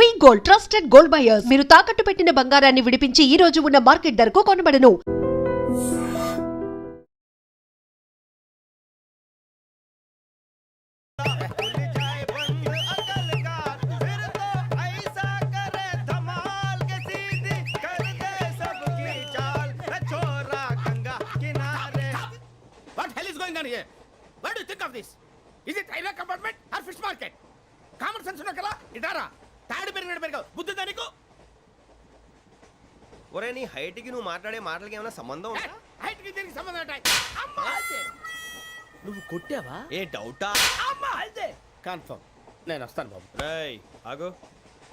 వి gold trusted gold buyers మీరు తాకట్టు పెట్టిన బంగారాన్ని విడిపించి ఈ రోజు ఉన్న మార్కెట్ ధరకు కొనబడను. What hell is going on here? What do you think of this? Is it railway compartment or fish market? Common sense ఉన్న కదా ఇటారా తాడి పెరిగినట్టు పెరగవు బుద్ధి దానికి ఒరే నీ హైట్ కి నువ్వు మాట్లాడే మాటలకి ఏమైనా సంబంధం ఉందా? హైట్ కి దీనికి సంబంధం ఉంటాయి అమ్మా అదే నువ్వు కొట్టావా ఏ డౌటా? అమ్మా అదే కన్ఫర్మ్ నేను వస్తాను బాబు రేయ్ ఆగు,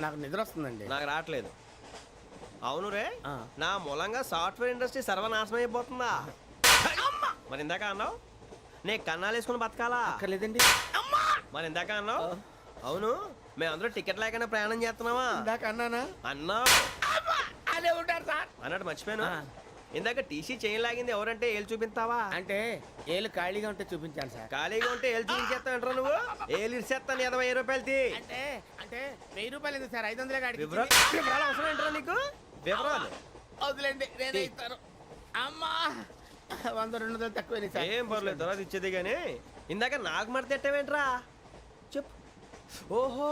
నాకు నిద్ర వస్తుందండి నాకు రావట్లేదు. అవును రే, ఆ. నా మూలంగా సాఫ్ట్వేర్ ఇండస్ట్రీ సర్వనాశనం అయిపోతుందా? మరి ఇందాక అన్నావు నే కన్నాలు వేసుకుని బతకాలా? అక్కర్లేదండి అమ్మా మరి ఇందాక అన్నావు అవును మేమందరూ టికెట్ లేకుండా ప్రయాణం చేస్తున్నావా ఇందాక అన్నానా అన్నావు. అదే ఉంటారు సార్ అన్నట్టు మర్చిపోయాను, ఆ. ఇందాక టీసీ చేయి లాగింది ఎవరంటే ఏళ్ళు చూపిస్తావా? అంటే ఏళ్ళు ఖాళీగా ఉంటే చూపించాను సార్ ఖాళీగా ఉంటే ఏళ్ళు చూపించేస్తావు నువ్వు. ఏళ్ళు ఇచ్చేస్తాను 20 రూపాయలది. అంటే అంటే 1000 రూపాయలు ఎందుకు సార్ 500 కాడికి వివరాలు అవసరం ఏంట్రా నీకు? వివరాలు వదిలేండి నేనే ఇస్తాను అమ్మా 100 200 తక్కువ ఏం పర్లేదు, తర్వాత ఇచ్చేది కానీ ఇందాక నాకు మడత ఎట్టవేంట్రా చెప్పు. ఓహో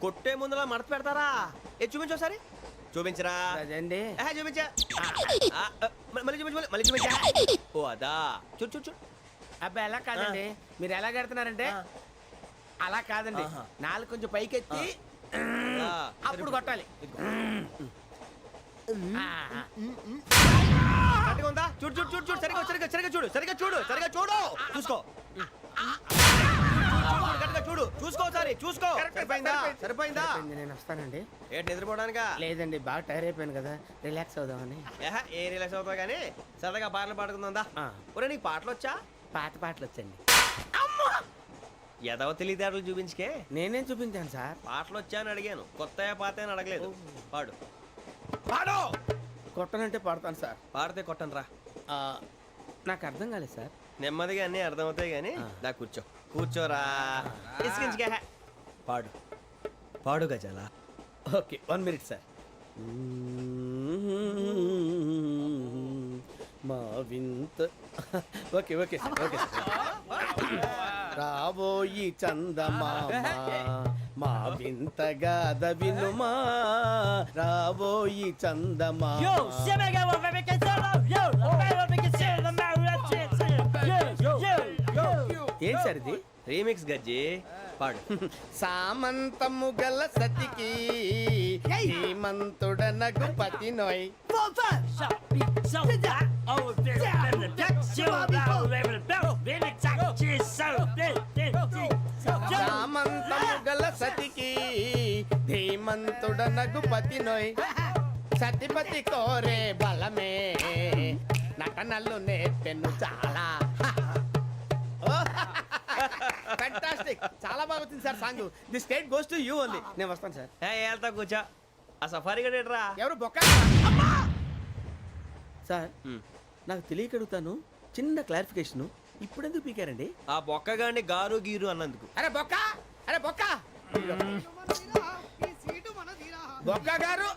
కొట్టే ముందులా మడత పెడతారా? ఏ చూపించు ఒకసారి చూపించరా. అదండి చూపించా మళ్ళీ చూపించు, మళ్ళీ చూపించా. ఓ అదా చూడు చూడు చూడు. అబ్బాయి ఎలా కాదండి మీరు ఎలా కడుతున్నారంటే అలా కాదండి ఆహా. నాలుగు కొంచెం పైకెత్తి అప్పుడు కొట్టాలి కరెక్ట్గా ఉందా? చూడు చూడు చూడు చూడు సరిగా సరిగా సరిగా చూడు సరిగా చూడు సరిగా చూడు చూసుకో కరెక్ట్గా చూడు చూసుకో ఒకసారి చూసుకో. సరిపోయిందా? సరిపోయిందా? నేను వస్తానండి ఏంటి నిద్రపోవడానికా? లేదండి బాగా టైర్ అయిపోయాను కదా రిలాక్స్ అవుదామని ఏ రిలాక్స్ అవుతావు కానీ సరదాగా పాటలు పాడుకుందా? ఆ. ఒరే నీకు పాటలు వచ్చా? పాత పాటలు వచ్చండి ఎదవ తెలివితేటలు చూపించుకే. నేనేం చూపించాను సార్ పాటలు వచ్చా అని అడిగాను, కొత్త పాత అని అడగలేదు. పాడు పాడు. కొట్టనంటే పడతాను సార్ పాడితే కొట్టను రా. నాకు అర్థం కాలేదు సార్ నెమ్మదిగా అన్నీ అర్థమవుతాయి కానీ దా కూర్చో కూర్చోరా. ఇసుకించుకే. పాడు పాడు గజాల. ఓకే 1 మినిట్ సార్ మా వింత okay okay sir okay sir రాబోయి చందమామ మా వింత గాథ వినుమా రాబోయి చందమామ ఏం సార్ ఇది రీమిక్స్ గజ్జి. పాడు. సామంతము గల సతికి హేమంతుడనగు పతి నోయ్ సామంతము గల సతికి ధీమంతుడనగు పతి నోయ్ సతిపతి కోరే బలమే నటనలు నేర్పెను చాలా ఫ్యాంటాస్టిక్ చాలా బాగా వచ్చింది sir song the state goes to you only నేను వస్తాను సార్ వెళ్తా కూర్చో. ఆ సఫారీ గడేట్రా. ఎవరు బొక్క సార్ నాకు తెలియక అడుగుతాను చిన్న క్లారిఫికేషన్ ఇప్పుడు ఎందుకు పీకారండి ఆ బొక్కగాడిని గారు గీరు అన్నందుకు. అరే బొక్క అరే బొక్క బొక్క గారు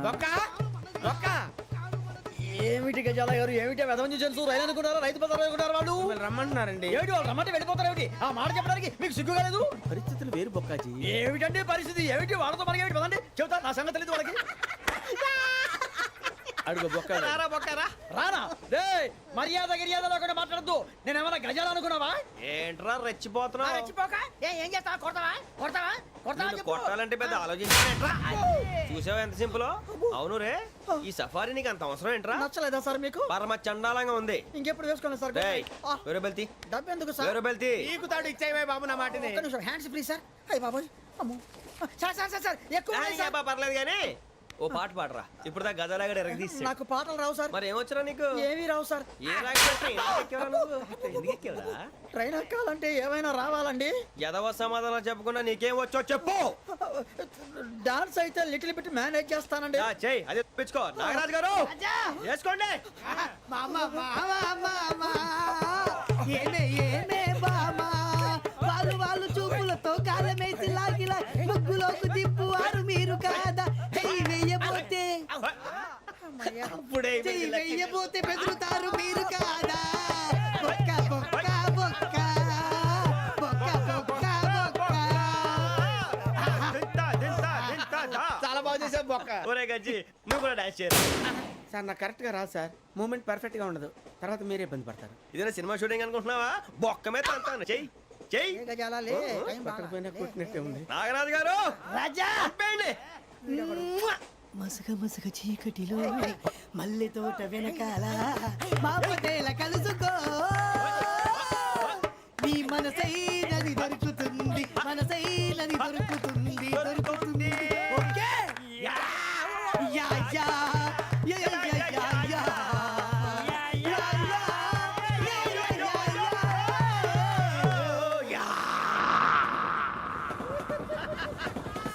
బొక్క బొక్క ఏమిటి గజాల గారు ఏమిటి వెదవని జంతువు రైలు అనుకున్నారా రైతు బజార్ అనుకున్నారు వాళ్ళు మిమ్మల్ని రమ్మంటున్నారండి ఏమిటి వాళ్ళు రమ్మంటే వెళ్ళిపోతారు ఏమిటి ఆ మాట చెప్పడానికి మీకు సిగ్గు కాలేదు పరిస్థితులు వేరు బొక్కాజీ ఏమిటండి పరిస్థితి ఏమిటి వాళ్ళతో మనకి ఏమిటి పదండి చెబుతా నా సంగతి తెలియదు వాళ్ళకి అడుగు బొక్క రారా బొక్కరా. రానా రే మర్యాద గిర్యాద లేకుండా మాట్లాడద్దు నేను ఏమైనా గజాలు అనుకున్నావా ఏంట్రా రెచ్చిపోతున్నావు? ఏం చేస్తా కొడతావా కొడతావా కొడతావా నిన్ను కొట్టాలంటే పెద్ద ఆలోచించానేంట్రా. చూసావా ఎంత సింపుల్. అవును రే ఈ సఫారీ నీకు అంత అవసరం ఏంట్రా? నచ్చలేదా సార్ మీకు పరమ చండాలంగా ఉంది. ఇంకెప్పుడు వేసుకోండి సార్ డేయ్, వేరే బెల్తి డబ్బు ఎందుకు సార్ వేరే బెల్తి. నీకు తాడు ఇచ్చాయి బాబు నా మాటని ఒక్క నిమిషం హ్యాండ్స్ ఫ్రీ సార్ అయ్యి బాబోయ్ అమ్మో సార్ సార్ సార్ సార్ ఎక్కువ ఉన్నాయి సార్. పర్లేదు కానీ ఓ పాట పాడరా. ఇప్పుడు దా గదలాగడ ఎరగ తీసి. నాకు పాటలు రావు సార్ మరి ఏమొచ్చరా నీకు? ఏమీ రావు సార్ ఏ రాకెవరా? ట్రైన్ ఎక్కాలంటే ఏమైనా రావాలండి ఎదవ సమాధానం చెప్పకుండా నీకేం వచ్చో చెప్పు. డాన్స్ అయితే లిటిల్ బిట్ మేనేజ్ చేస్తానండి. చెయ్యి అదే తెప్పించుకో. నాగరాజు గారు చేసుకోండి. ఏమే ఏమే బామా వాళ్ళు చూపులతో కాలమేసి లాగిలా ముగ్గులోకి దిప్పువారు మీరు అప్పుడే చెయ్యి వెయ్యబోతే బెదురుతారు మీరు కాదా బొక్క బొక్క బొక్క బొక్క బొక్క బొక్క చాలా బాగా చేసావు బొక్క. ఒరే గజ్జి నువ్వు కూడా డాన్స్ చేయరు. సార్ నాకు కరెక్ట్ గా రాదు సార్. మూమెంట్ పర్ఫెక్ట్ గా ఉండదు, తర్వాత మీరే ఇబ్బంది పడతారు. ఇదేనా సినిమా షూటింగ్ అనుకుంటున్నావా? బొక్క మీద అంటాను. చెయ్యి చెయ్యి. ఏ గజాల లే టైం పక్కన బాగా. పోయినా కొట్టినట్టే ఉంది. నాగరాజు గారు రాజా చెప్పండి. మసగ మసగ చీకటిలో మల్లె తోట వెనకాల మా పటేల కలుసుకో నీ మనసైనది దొరుకుతుంది మనసైనది దొరుకుతుంది దొరుకుతుంది okay yeah yeah yeah yeah yeah yeah yeah yeah yeah yeah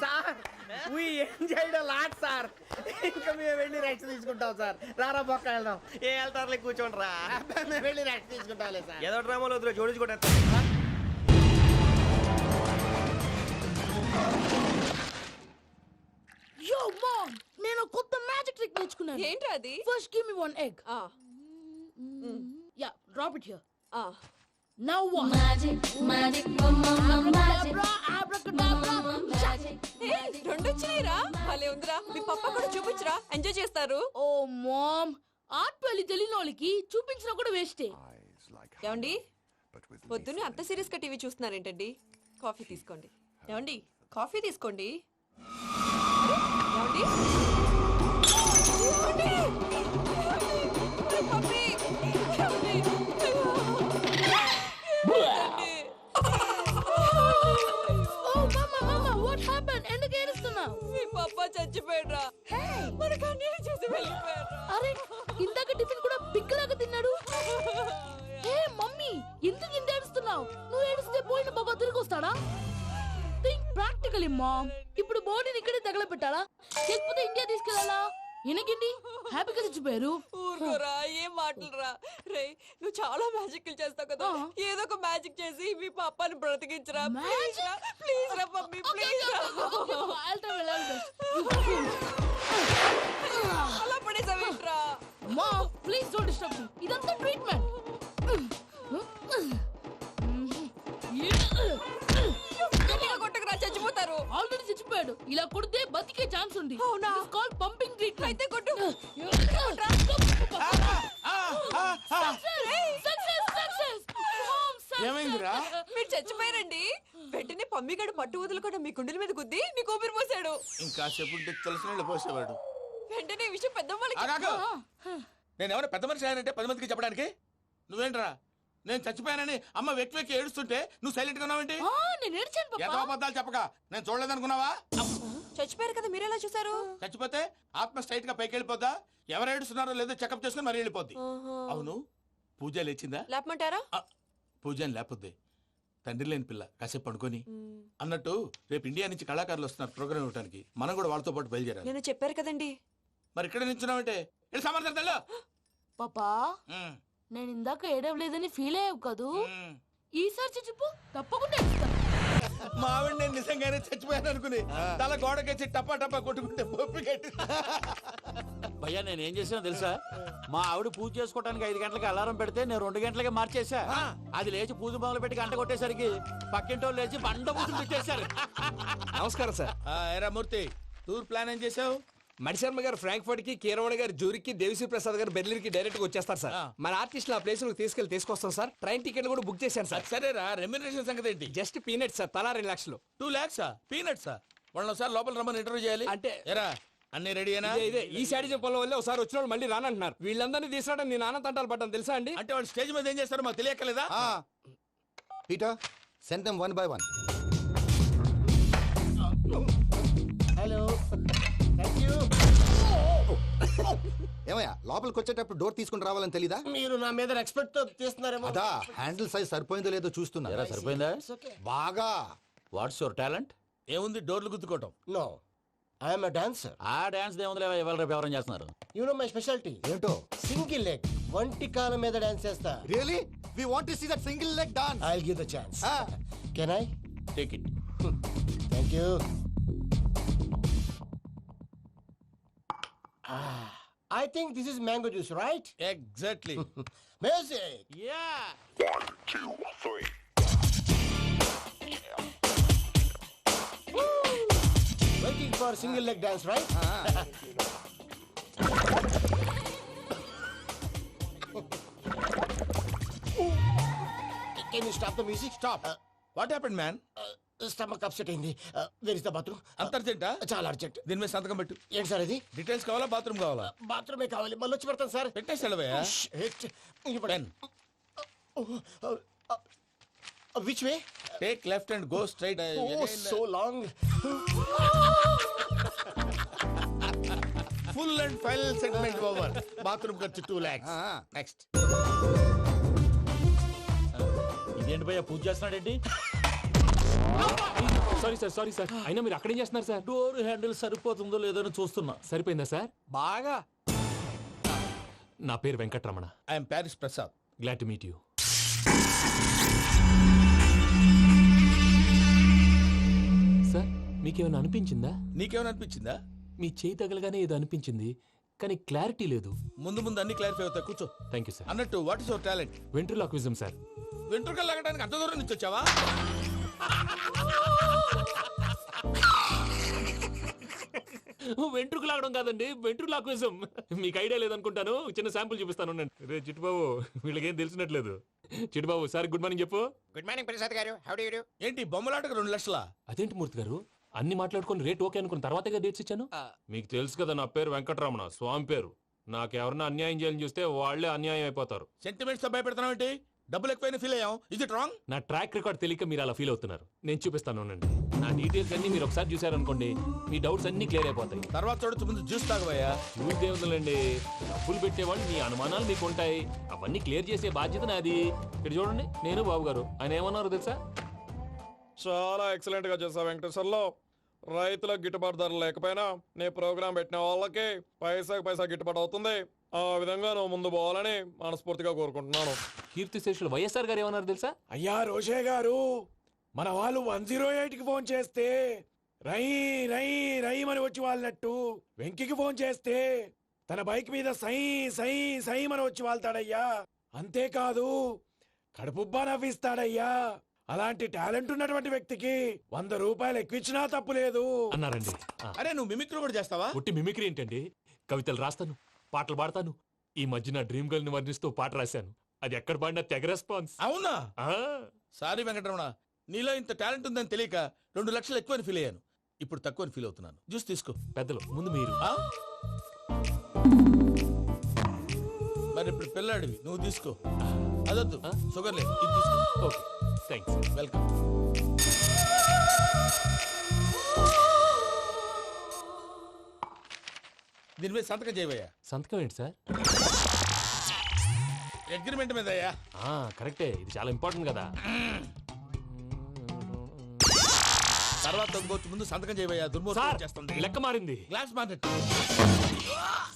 sir we enjoyed a lot sir. ఇంకా మేము వెళ్ళి రెస్ట్ తీసుకుంటాం సార్. రారా బొక్క వెళ్దాం. ఏ వెళ్తారులే కూర్చోండి రా. మేము వెళ్ళి రెస్ట్ తీసుకుంటాంలే సార్. ఏదో డ్రామాలో వద్దు జోడించుకుంటా. Yo, mom! నేను కొత్త మ్యాజిక్ ట్రిక్ నేర్చుకున్నాను. ఏంటి అది? First give me one egg. ఆ, Yeah, drop it here. ఆ. Now what? Magic, magic, mum, mum, mum, magic. Abracadabra, abracadabra. ఏ, రెండు వచ్చినాయిరా. భలే ఉందిరా. మీ పప్ప కూడా చూపించరా, ఎంజాయ్ చేస్తారు. Oh, mom. ఆర్ట్ పెళ్లి తెలియని వాళ్ళకి చూపించినా కూడా వేస్టే. ఏమండి పొద్దున్నే అంత సీరియస్ గా టీవీ చూస్తున్నారేంటండి? కాఫీ తీసుకోండి. ఏమండి కాఫీ తీసుకోండి. ఏమండి? ఏమండి? ఏమండి? పప్పి! ఏమండి? ఏమండి? Oh, mama, what happened? ఎందుకు ఏడుస్తున్నావు? మీ పప్ప చచ్చిపోయాడ్రా. మనకు అన్యాయం చేసి వెళ్ళిపోయాడ్రా. అరే, ఇందాక టిఫిన్ కూడా పిక్కలాగా తిన్నాడు. హే మమ్మీ, ఎందుకు ఇంత ఏడుస్తున్నావు? నువ్వు ఏడిస్తే పోయిన బాబా తిరిగి వస్తాడా? Think practically mom. ఇప్పుడు బాడీని ఇక్కడే తగలబెట్టాలా లేకపోతే ఇండియా తీసుకెళ్ళాలా? ఎనకండి హ్యాపీగా చచ్చిపోయారు. ఊరుకోరా, ఏం మాటలురా. రే, నువ్వు చాలా మ్యాజిక్ చేస్తావు కదా, ఏదో ఒక మ్యాజిక్ చేసి మీ పాపాని బ్రతికించరా. ప్లీజ్ రా, ప్లీజ్ రా మమ్మీ, ప్లీజ్ రా. అలా పడేసావేంట్రా? Mom please don't disturb me. ఇదంతా ట్రీట్మెంట్. గట్టిగా కొట్టకురా, చచ్చిపోతారు. ఆల్రెడీ చచ్చిపోయాడు. ఇలా కొడితే బతికే ఛాన్స్ ఉంది. అవునా? Called pumping treatment. అయితే కొట్టు. ఏమైందిరా? మీరు చచ్చిపోయారండి. వెంటనే పమ్మిగాడు పట్టు వదులుకుండా మీ గుండెల మీద గుద్ది మీకు ఊపిరి పోసాడు. ఇంకా చెప్పు తెలిసిన వాళ్ళు పోసేవాడు. వెంటనే ఈ విషయం పెద్దవాళ్ళకి ఆగాగు. నేను ఎవరు పెద్ద మనిషి ఆయనంటే 10 మందికి చెప్పడానికి? నువ్వేంట్రా నేను చచ్చిపోయానని అమ్మ వెక్కి వెక్కి ఏడుస్తుంటే నువ్వు సైలెంట్ గా ఉన్నావేంటి? నేను ఏడ్చాను ఎంతో పాపా. అబద్ధాలు చెప్పక నేను చూడలేదనుకున్నావా? చచ్చిపోయారు కదా, మీరెలా చూసారు? చచ్చిపోతే ఆత్మ స్ట్రైట్ గా పైకి వెళ్ళిపోద్దా? ఎవరు ఏడుస్తున్నారో లేదో చెకప్ చేసుకుని మరీ వెళ్ళిపోద్ది. అవును, పూజ లేచిందా? లేపమంటారా? పూజ అని లేకపోద్ది. తండ్రి లేని పిల్ల కాసేపు పడుకొని అన్నట్టు రేపు ఇండియా నుంచి కళాకారులు వస్తున్నారు ప్రోగ్రామ్ ఇవ్వడానికి. మనం కూడా వాళ్ళతో పాటు బయలుదేరాలి. నేను చెప్పారు కదండి. మరి ఇక్కడ నిల్చున్నావంటే వెళ్ళి సమర్థతలో. పాపా నేను ఇందాక ఏడవలేదని ఫీల్ అయ్యావు కదూ. ఈసారి చచ్చిపో, తప్పకుండా ఏడుస్తా. మా ఆవిడ నేను నిజంగానే చచ్చిపోయాను అనుకుని తల గోడకేసి టపా టపా కొట్టుకుంటే బొప్పి కట్టి. భయ్యా నేను ఏం చేసానో తెలుసా? మా ఆవిడ పూజ చేసుకోవడానికి 5 గంటలకి అలారం పెడితే నేను 2 గంటలకే మార్చేసా. అది లేచి పూజ మొదలు పెట్టి గంట కొట్టేసరికి పక్కింటి వాళ్ళు లేచి బండ పూజలు పెట్టేశారు. నమస్కారం సార్. ఏరా మూర్తి, టూర్ ప్లాన్ ఏం చేసావు? మణిశర్మ గారు ఫ్రాంక్ఫర్ట్ కి, కీరవాణి గారు జూరికి, దేవిశ్రీ ప్రసాద్ గారు బెర్లిన్ కి డైరెక్ట్ గా వచ్చేస్తారు సార్. మన ఆర్టిస్ట్ ఆ ప్లేస్ తీసుకొస్తాం సార్. ట్రైన్ టికెట్ కూడా బుక్ చేశాను సార్. సరేరా, రెమ్యూనరేషన్ సంగతి ఏంటి? జస్ట్ పీనట్ సార్, తలా 2 లక్షలు. 2 lakhs పీనట్సా? వాళ్ళని ఒకసారి లోపల రమ్మని ఇంటర్వ్యూ చేయాలి. అంటే ఎరా అన్ని రెడీయేనా? ఇదే ఈ శాడిజం పొలం వల్లే ఒకసారి వచ్చిన వాళ్ళు మళ్ళీ రానంటున్నారు. వీళ్ళందరినీ తీసుకురావడం నేను నాన్న తంటాలు పడ్డాను తెలుసా అండి. అంటే వాళ్ళు స్టేజ్ మీద ఏం చేస్తారో మాకు తెలియక్కలేదా? Peter, send them one by one. Hello thank you. ఏమయ్యా లోపలికి వచ్చేటప్పుడు డోర్ తీసుకుని రావాలని తెలీదా? మీరు నా మీద ఎక్స్పెక్ట్ తో తీస్తున్నారేమో. అదా హ్యాండిల్ సైజ్ సరిపోయిందో లేదో చూస్తున్నా. ఎరా సరిపోయిందా? బాగా. What's your talent? ఏముంది డోర్లు గుద్దుకోవటం. No I'm dancer. ఆ డాన్స్ దేవుందిలే, ఇవాళ రేపు ఎవరైనా చేస్తున్నారు. You know my speciality. ఏంటో? సింగిల్ లెగ్, వంటి కాలం మీద డాన్స్ చేస్తా. Really we want to see that single leg dance. I will give the chance. Can I? Take it. Thank you. I think this is mango juice, right? Exactly Music. Yeah Waiting for single leg dance, right? Can you stop the music? Stop what happened man Stomach upset అయింది. Where is the bathroom? అంత అర్జెంటా చాలా urgent. దీని మీద సంతకం పెట్టు ఏంటి sir ఇది? Details కావాలా బాత్రూమ్ కావాలా బాత్రూమే కావాలి. మళ్ళీ వచ్చి పెడతాను సార్. పెట్టేసి వెళ్ళవయ్యా pen Which way? Take left and go straight Oh, so long. Full and final segment over bathroom ఖర్చు 2 lakhs నెక్స్ట్ ఇదేంటి భయ్యా పూజ చేస్తున్నాడేంటి? సారీ సార్ అయినా మీరు అక్కడేం చేస్తున్నారు సార్? డోర్ హ్యాండిల్ సరిపోతుందో లేదో అని చూస్తున్నా. సరిపోయిందా సార్? బాగా. నా పేరు Venkatramana. I'm Paris Prasad. Glad to meet you. Sir మీకేమైనా అనిపించిందా? నీకేమైనా అనిపించిందా? మీ చేయి తగలగానే ఏదో అనిపించింది కానీ క్లారిటీ లేదు. ముందు అన్ని క్లారిఫై అవుతాయి, కూర్చో. Thank you sir. అన్నట్టు what is your talent? Ventriloquism sir. వెంట్రుకలు లాగడానికి అంత దూరం నుంచి వచ్చావా? వెంట్రుకు లాగడం కాదండి, వెంట్రులాక్విజం. మీకు ఐడియా లేదనుకుంటాను, చిన్న శాంపుల్ చూపిస్తాను. రే చిట్టుబాబు, వీళ్ళకేం తెలిసినట్లేదు. చిట్టుబాబు సార్ గుడ్ మార్నింగ్ చెప్పు. Good morning Prasad garu, how do you do? ఏంటి బొమ్మలాటకు 2 లక్షలా? అదేంటి మూర్తి గారు, అన్ని మాట్లాడుకొని రేట్ ఓకే అనుకున్న తర్వాతగా డేట్స్ ఇచ్చాను. మీకు తెలుసు కదా నా పేరు వెంకటరమణ, స్వామి పేరు. నాకెవరన్నా అన్యాయం చేయాలని చూస్తే వాళ్లే అన్యాయం అయిపోతారు. సెంటిమెంట్స్ తో భయపెడతావు ఏంటి? డబ్బులు ఎక్కువైనా ఫీల్ అయ్యాం. Is it wrong? నా ట్రాక్ రికార్డ్ తెలియక మీరు అలా ఫీల్ అవుతున్నారు. నేను చూపిస్తాను ఉండండి. నా డీటెయిల్స్ అన్ని మీరు ఒకసారి చూసారనుకోండి, మీ డౌట్స్ అన్ని క్లియర్ అయిపోతాయి. తర్వాత చూడొచ్చు, ముందు జ్యూస్ తాగబోయా. చూస్ దేవుందండి, డబ్బులు పెట్టేవాళ్ళు మీ అనుమానాలు మీకు ఉంటాయి, అవన్నీ క్లియర్ చేసే బాధ్యత నాది. ఇక్కడ చూడండి, నేను బాబు గారు. ఆయన ఏమన్నారు తెలుసా? చాలా ఎక్సలెంట్ గా చేసావు వెంకటేశ్వర్లో. రైతులకు గిట్టుబాటు ధర లేకపోయినా నీ ప్రోగ్రాం పెట్టిన వాళ్ళకి పైసాకి పైసా గిట్టుబాటు అవుతుంది. ఆ విధంగా నువ్వు ముందు పోవాలని మనస్ఫూర్తిగా కోరుకుంటున్నాను. కీర్తిశేషులు వైఎస్ఆర్ గారు ఏమన్నారు తెలుసా? అయ్యా రోషే గారు, మన వాళ్ళు 108కి ఫోన్ చేస్తే రై రై రై అని వచ్చి వాళ్ళనట్టు, వెంకికి ఫోన్ చేస్తే తన బైక్ మీద సై సై సై అని వచ్చి వాళ్తాడయ్యా. అంతేకాదు కడుపుబ్బా నవ్విస్తాడయ్యా. అలాంటి టాలెంట్ ఉన్నటువంటి వ్యక్తికి 100 రూపాయలు ఎక్కువచ్చినా తప్పు లేదు అన్నారండి. అరే నువ్వు మిమిక్రీ కూడా చేస్తావా? ఒట్టి మిమిక్రీ ఏంటండి, కవితలు రాస్తాను, పాటలు పాడతాను. ఈ మధ్య నా డ్రీమ్ గర్ల్ ని వర్ణిస్తూ పాట రాశాను. అది ఎక్కడ పాడినా తెగ రెస్పాన్స్. అవునా? సారీ వెంకటరమణ, నీలో ఇంత టాలెంట్ ఉందని తెలియక 2 లక్షలు ఎక్కువని ఫీల్ అయ్యాను. ఇప్పుడు తక్కువని ఫీల్ అవుతున్నాను. జ్యూస్ తీసుకో. పెద్దలు ముందు మీరు. మరి ఇప్పుడు పిల్లాడివి, నువ్వు తీసుకో. అదొద్దు, షుగర్ లేదు, ఇది తీసుకో. Okay thanks. వెల్కమ్. దీని మీద సంతకం చేయవయ్యా. సంతకం ఏంటి సార్? అగ్రిమెంట్ మీద అయ్యా. కరెక్టే, ఇది చాలా ఇంపార్టెంట్ కదా. తర్వాత ఇంకొచ్చి ముందు సంతకం చేయవయ్యా. దుర్మోహం చేస్తుంది. లెక్క మారింది. Glass market.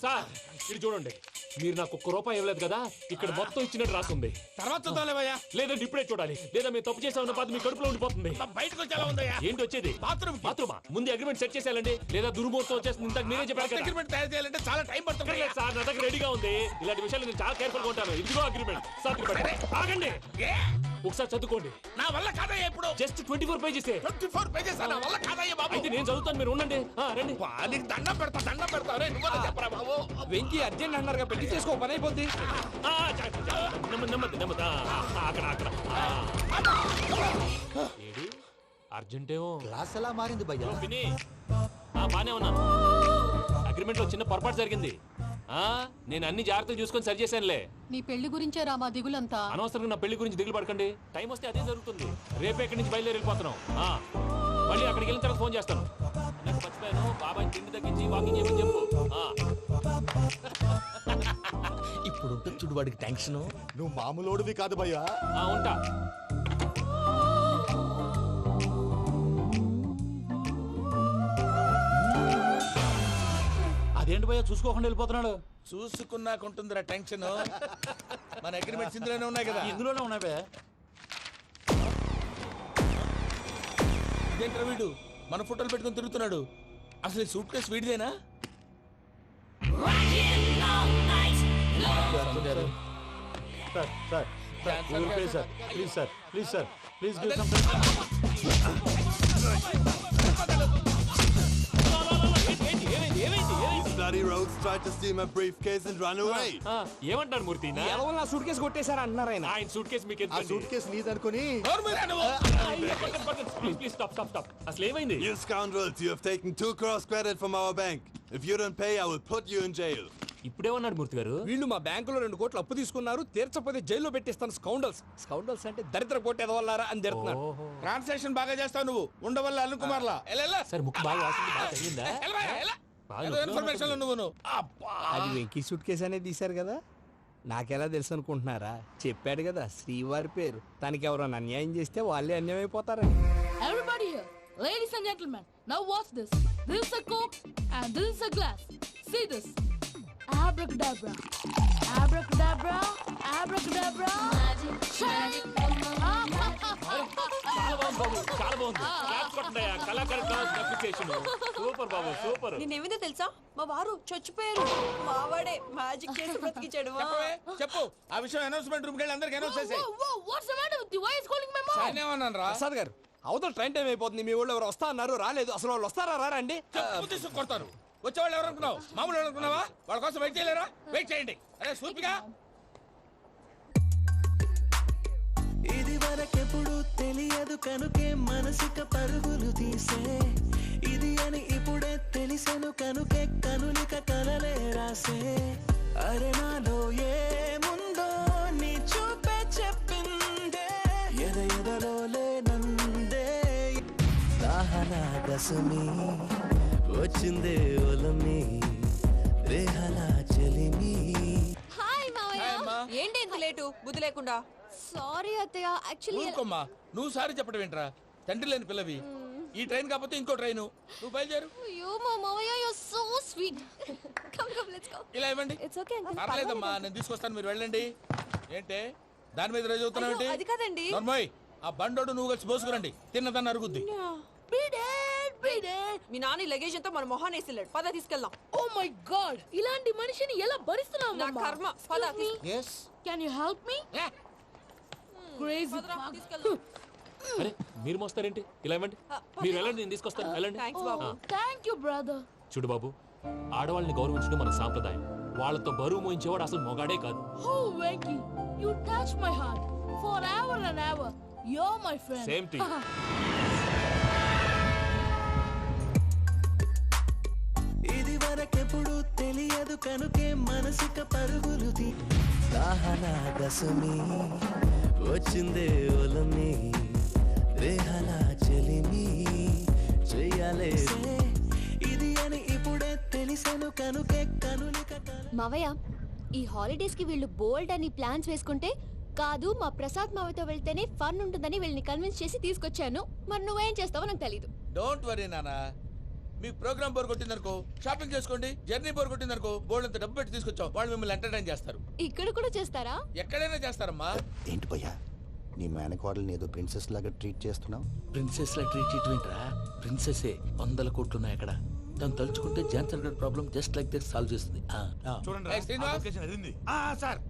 సార్ ఇది చూడండి, మీరు నాకు 1 రూపాయి ఇవ్వలేదు కదా, ఇక్కడ మొత్తం ఇచ్చినట్టు రాస్తుంది. తర్వాత చూద్దాంలేవయ్యా. లేదంటే ఇప్పుడే చూడాలి, లేదా మీరు తప్పు చేసామన్న బాధ మీ కడుపులో ఉండిపోతుంది. బయటకు వచ్చేలా ఉందయ్యా. ఏంటి వచ్చేది? బాత్రూమా? ముందు అగ్రిమెంట్ సెట్ చేసేయాలండి, లేదా దుర్మూర్తం వచ్చేస్తుంది. ఇంతకు మీరే చెప్పారు కదా. అగ్రిమెంట్ తయారు చేయాలంటే చాలా టైం పడుతుంది సార్. నా దగ్గర రెడీగా ఉంది. ఇలాంటి విషయాలు నేను చాలా కేర్ఫుల్ గా ఉంటాను. ఇదిగో అగ్రిమెంట్. ఆగండి, ఒకసారి చదువుకోండి. నా వల్ల కాదయ్యా. ఇప్పుడు జస్ట్ 24 పేజెస్. 24 పేజెస్ నా వల్ల కాదయ్యా బాబు. అయితే నేను చదువుతాను, మీరు ఉండండి. రండి. నీకు దండం పెడతా. చెప్పరా బాబు. వెంకీ అర్జెంట్ అన్నారుగా, పెళ్లి చేసుకో, పని అయిపోద్ది. నెమ్మది అక్కడ ఏడి అర్జెంటేమో. క్లాస్ ఎలా మారింది భయ్యా? విని బానే ఉన్నాను. అగ్రిమెంట్ లో చిన్న పొరపాటు జరిగింది. నేను అన్ని జాగ్రత్తలు చూసుకొని సరి చేశానులే. నీ పెళ్లి గురించే రామా దిగులంతా. అనవసరంగా నా పెళ్లి గురించి దిగులు పడకండి. టైం వస్తే అదే జరుగుతుంది. రేపే ఇక్కడి నుంచి బయలుదేరి వెళ్ళిపోతున్నాం. మళ్ళీ అక్కడికి వెళ్ళిన తర్వాత ఫోన్ చేస్తాను. నాకు మర్చిపోయాను, బాబాయ్ తిండి తగ్గించి వాకింగ్ చేయమని చెప్పు. ఇప్పుడు ఉంటుంది చూడు వాడికి టెన్షన్. నువ్వు మామూలోడివి కాదు భయ్యా. ఉంటా. అదేంటి భయ్యా చూసుకోకుండా వెళ్ళిపోతున్నాడు? చూసుకున్నాకుంటుందిరా టెన్షన్. మన అగ్రిమెంట్స్ ఇందులోనే ఉన్నాయి కదా. ఇందులోనే ఉన్నాయి భయ్యా. ఇదేంట్రా వీడు మన ఫోటోలు పెట్టుకుని తిరుగుతున్నాడు? అసలు ఈ సూట్ కేసు వీడిదేనా? సార్ సార్ సార్ ఊరికే sir please sir please sir please give some These bloody rogues tried to steal my briefcase and run away. ఏమంటారు మూర్తి నా సూట్ కేసు కొట్టేశారు అన్నారు ఆయన ఆయన సూట్ కేసు మీకు ఆ సూట్ కేసు నీదనుకుని ప్లీజ్ స్టాప్ స్టాప్ స్టాప్ అసలు ఏమైంది? You scoundrels, you have taken 2 crores credit from our bank. If you don't pay, I will put you in jail. ఇప్పుడేమన్నాడు మూర్తి గారు? వీళ్ళు మా బ్యాంకులో 2 కోట్లు అప్పు తీసుకున్నారు, తీర్చకపోతే జైల్లో పెట్టిస్తాను. స్కౌండల్స్ అంటే దరిద్ర కోట ఎదవల్లారా అని తిడుతున్నారు. ట్రాన్సాక్షన్ బాగా చేస్తావు నువ్వు, ఉండవల్ల అరుణ్ కుమార్ లా. సార్ ముక్కు బాగా వాసింది, బాగా తగ్గిందా? ఇన్ఫర్మేషన్ నువ్వు అది వెంకీ సూట్ కేసు అనేది తీశారు కదా, నాకెలా తెలుసు అనుకుంటున్నారా? చెప్పాడు కదా శ్రీవారి పేరు. తనకి ఎవరైనా అన్యాయం చేస్తే వాళ్ళే అన్యాయం అయిపోతారని. Everybody here, ladies and gentlemen, now watch this. This is a coke and this is a glass. See this. Abracadabra. Abracadabra. Abracadabra. Magic, చాలా బాగుంది బాబు, చాలా బాగుంది. క్లాప్స్ కొట్టండియా, కళాకారు క్లాస్ అప్లికేషన్. సూపర్ బాబు, సూపర్. నేనేమిందో తెలుసా, మా వారు చచ్చిపోయారు. మావాడే మ్యాజిక్ చేసి బ్రతికించాడు. చెప్పు ఆ విషయం అనౌన్స్మెంట్ రూమ్ కెళ్ళి అందరికి అనౌన్స్ చేసేయ్. Whoa, what's the matter with you? Why is calling my mom? నేనేమన్నాను రా? ప్రసాద్ గారు, అవతల ట్రైన్ టైం అయిపోతుంది. మీ ఊళ్ళో ఎవరు వస్తా అన్నారు, రాలేదు. అసలు వాళ్ళు వస్తారా రారా అండి? చెప్పు తీసుకు కొడతారు. వచ్చేవాళ్ళు ఎవరు అనుకున్నావు? మామూలు ఎవరు అనుకున్నావా? వాళ్ళ కోసం వెయిట్ చేయలేరా? వెయిట్ చేయండి. అరే సూపిగా ఇది వరకెప్పుడు తెలియదు కనుకే మనసిక పరుగులు తీసే, ఇది అని ఇప్పుడే తెలిసెను కనుకే కనులిక కలలే రాసే. అరే నాలో ఏముందో నీ చూపే చెప్పిందే, ఎదలో లేనందే. దాహనా గసమి వచ్చిందే ఒలమి, రేహలా చెలిమి. హాయ్ మావయ్య. ఏంటి ఎంత లేటు, బుద్ధి లేకుండా? సారీ అత్తయ్య, యాక్చువల్లీ ఊరుకోమ్మా. నువ్వు సారీ చెప్పడం ఏంట్రా? తండ్రి లేని పిల్లవి. ఈ ట్రైన్ కాకపోతే ఇంకో ట్రైన్. నువ్వు బయలుదేరు. అయ్యో మా మావయ్య, you are so sweet. Come come let's go. ఇలా ఇవ్వండి. It's okay uncle. పర్లేదమ్మా, నేను తీసుకొస్తాను, మీరు వెళ్ళండి. ఏంటే దాని మీద రోజు చదువుతున్నావు ఏంటి? అది కాదండి. నర్మోయ్, ఆ బండోడు నువ్వు కలిసి పోసుకురండి. తిన్నదాన్ని అరుగుద్ది. మీ నాన్న లగేజ్ అంతా మన మొహాన్ వేసిల్లాడు. పద తీసుకెళ్దాం. Oh my god, ఇలాంటి మనిషిని ఎలా భరిస్తున్నావు? నా కర్మ. పద yes Can you help me? Crazy. తీసుకెళ్దాం. అరే మీరు మోస్తారేంటి? ఇలా ఇవ్వండి, మీరు వెళ్ళండి, నేను తీసుకొస్తాను. వెళ్ళండి. Thanks Babu. Thank you brother. చూడు బాబు, ఆడవాళ్ళని గౌరవించడం మన సాంప్రదాయం. వాళ్ళతో బరువు మోయించేవాడు అసలు మొగాడే కాదు. Oh Venky, you touch my heart forever and ever. You're my friend. Same to you. ఇది వరకెప్పుడు తెలియదు కనుకే మనసిక పరుగులు తీ. దాహనా గసమి వచ్చిందే ఒలమి, రేహలా చెలిమి చెయ్యాలే. ఇది అని ఇప్పుడే తెలిసెను కనుకే కనులిక. మావయ్య, ఈ హాలిడేస్ కి వీళ్ళు బోల్డ్ అని ప్లాన్స్ వేసుకుంటే, కాదు మా ప్రసాద్ మావయ్యతో వెళ్తేనే ఫన్ ఉంటుందని వీళ్ళని కన్విన్స్ చేసి తీసుకొచ్చాను. మరి నువ్వేం చేస్తావో నాకు తెలీదు. డోంట్ వరీ నానా. మీ ప్రోగ్రామ్ బోర్ కొట్టిందనుకో షాపింగ్ చేసుకోండి. జర్నీ బోర్ కొట్టిందనుకో బోర్డు అంత డబ్బు పెట్టి తీసుకొచ్చాం. వాళ్ళు మిమ్మల్ని ఎంటర్టైన్ చేస్తారు. ఇక్కడ కూడా చేస్తారా? ఎక్కడైనా చేస్తారమ్మా. ఏంటి భయ్యా, నీ మేనకోడల్ని ఏదో ప్రిన్సెస్ లాగా ట్రీట్ చేస్తున్నావు? ప్రిన్సెస్ లా ట్రీట్ చేయటమేంట్రా? ప్రిన్సెస్ 100 కోట్లు ఉన్నాయి అక్కడ. తను తలుచుకుంటే జాన్సన్ గడ్ problem just like this solve చేస్తుంది. ఏయ్, శ్రీనివాస్. సార్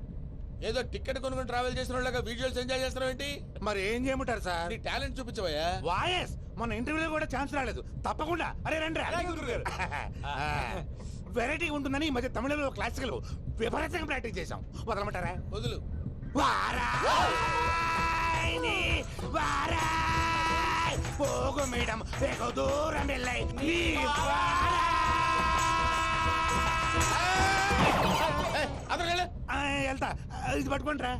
ఏదో టికెట్ కొనుక్కొని ట్రావెల్ చేసిన వాళ్ళగా విజువల్స్ ఎంజాయ్ చేస్తున్నావు ఏంటి? మరి ఏం చేయమంటారు సార్? నీ టాలెంట్ చూపించవయ్యా. వాయస్ మన ఇంటర్వ్యూలో కూడా ఛాన్స్ రాలేదు. తప్పకుండా అరే రండి. వెరైటీ ఉంటుందని ఈ మధ్య తమిళంలో క్లాసికల్ విపరీతంగా ప్రాక్టీస్ చేసాం. వదలమంటారా? వదులు. పోగు మేడం వెగు దూరం వెళ్ళాయి. వెళ్తా, ఇది పట్టుకుంటారా?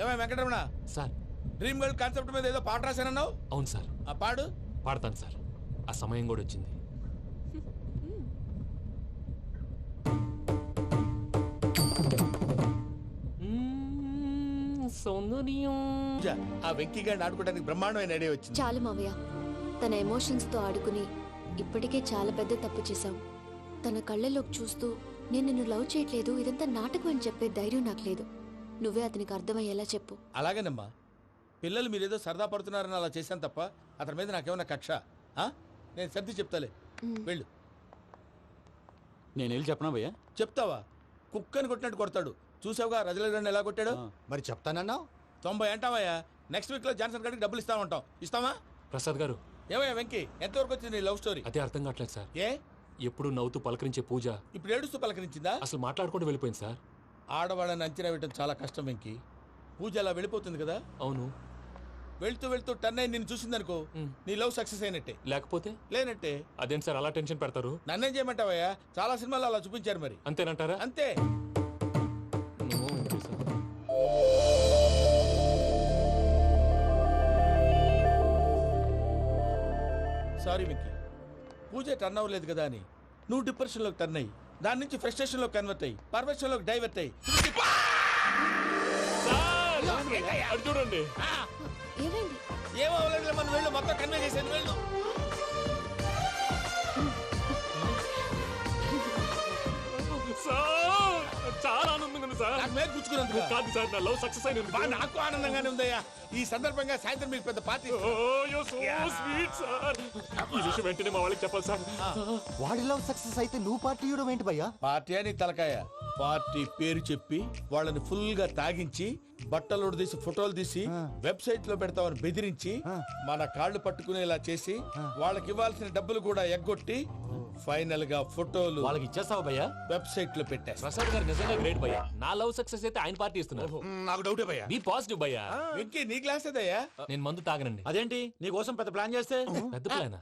ఏమై Venkataramana sir, dream girl concept మీద ఏదో పాట రాశానన్నావు. అవును సార్. ఆ పాడు. పాడతాను సార్, ఆ సమయం కూడా వచ్చింది. సౌందర్యం. ఆ వెంకీ గారిని ఆడుకోవడానికి బ్రహ్మాండమైన ఐడియా వచ్చింది. చాలు మావయ్య, తన ఎమోషన్స్ తో ఆడుకుని ఇప్పటికే చాలా పెద్ద తప్పు చేశాం. తన కళ్ళలోకి చూస్తూ నేను నిన్ను లవ్ చేయట్లేదు, ఇదంతా నాటకం అని చెప్పే ధైర్యం నాకు లేదు. నువ్వే అతనికి అర్థమయ్యేలా చెప్పు. అలాగేనమ్మా. పిల్లలు మీరేదో సరదా పడుతున్నారని అలా చేశాను తప్ప అతని మీద నాకేమన్నా కక్ష? నేను సర్ది చెప్తాలే, వెళ్ళు. నేను వెళ్ళి చెప్పనా భయ్యా? చెప్తావా? కుక్కని కొట్టినట్టు కొడతాడు. చూసావుగా రజలీ ఎలా కొట్టాడు. మరి చెప్తానన్నావు. 90 అంటావయ్యా. నెక్స్ట్ వీక్ లో జాన్సన్ గారికి డబ్బులు ఇస్తామంటాం. ఇస్తావా? ప్రసాద్ గారు, ఏమయ్యా వెంకీ, ఎంతవరకు వచ్చింది నీ లవ్ స్టోరీ? అదే అర్థం కావట్లేదు సార్. ఏ ఎప్పుడు నవ్వుతూ పలకరించే పూజ ఇప్పుడు ఏడుస్తూ పలకరించిందా? అసలు మాట్లాడుకుంటూ వెళ్ళిపోయింది సార్. ఆడవాళ్ళని అంచనా వేయడం చాలా కష్టం వెంకీ. పూజ అలా వెళ్ళిపోతుంది కదా. అవును. వెళ్తూ వెళ్తూ టర్న్ అయి నిన్ను చూసిందనుకో, నీ లవ్ సక్సెస్ అయినట్టే. లేకపోతే లేనట్టే. అదేం సార్ అలా టెన్షన్ పెడతారు? నన్నేం చేయమంటావయ్యా? చాలా సినిమాలు అలా చూపించారు మరి. అంతేనంటారా? అంతే. సారీ మిక్కీ, పూజ టర్న్ అవ్వలేదు కదా అని నువ్వు డిప్రెషన్ లోకి టర్న్ అయ్యి దాని నుంచి ఫ్రస్ట్రేషన్ లో కన్వర్ట్ అయ్యి పర్వర్షన్ లోకి డైవర్ట్ అయ్యి చూడండి. ఏమో అవ్వలేదు, మనం వెళ్ళు, మొత్తం కన్వే చేసేది వెళ్ళు. చాలా ఆనందంగా ఉంది సార్. నాకు మేలు కూర్చుకున్నందుకు కాదు సార్, నా లవ్ సక్సెస్ అయినందుకు. నాకు ఆనందంగానే ఉందయ్యా. ఈ సందర్భంగా సాయంత్రం మీకు పెద్ద పార్టీ. ఈ విషయం వెంటనే మా వాళ్ళకి చెప్పాలి సార్. వాడి లవ్ సక్సెస్ అయితే నువ్వు పార్టీ ఇవ్వడం ఏంటి భయ్యా? పార్టీ అని తలకాయ. పార్టీ పేరు చెప్పి వాళ్ళని ఫుల్ గా తాగించి బట్టలు తీసి ఫోటోలు తీసి వెబ్సైట్ లో పెడతామని బెదిరించి మన కాళ్ళు పట్టుకునేలా చేసి వాళ్ళకి ఇవ్వాల్సిన డబ్బులు కూడా ఎగ్గొట్టి ఫైనల్ గా ఫోటోలు వాళ్ళకి ఇచ్చేస్తావా భయ్యా? వెబ్సైట్ లో పెట్టేస్తా. ప్రసాద్ గారు నిజంగా గ్రేట్ భయ్యా. నా లవ్ సక్సెస్ అయితే ఆయన పార్టీ ఇస్తున్నారు. నాకు డౌటే భయ్యా. బీ పాజిటివ్ భయ్యా. వెంకీ నీ గ్లాస్ ఏదయ్యా? నేను మందు తాగనండి. అదేంటి నీ కోసం పెద్ద ప్లాన్ చేస్తే? పెద్ద ప్లానా?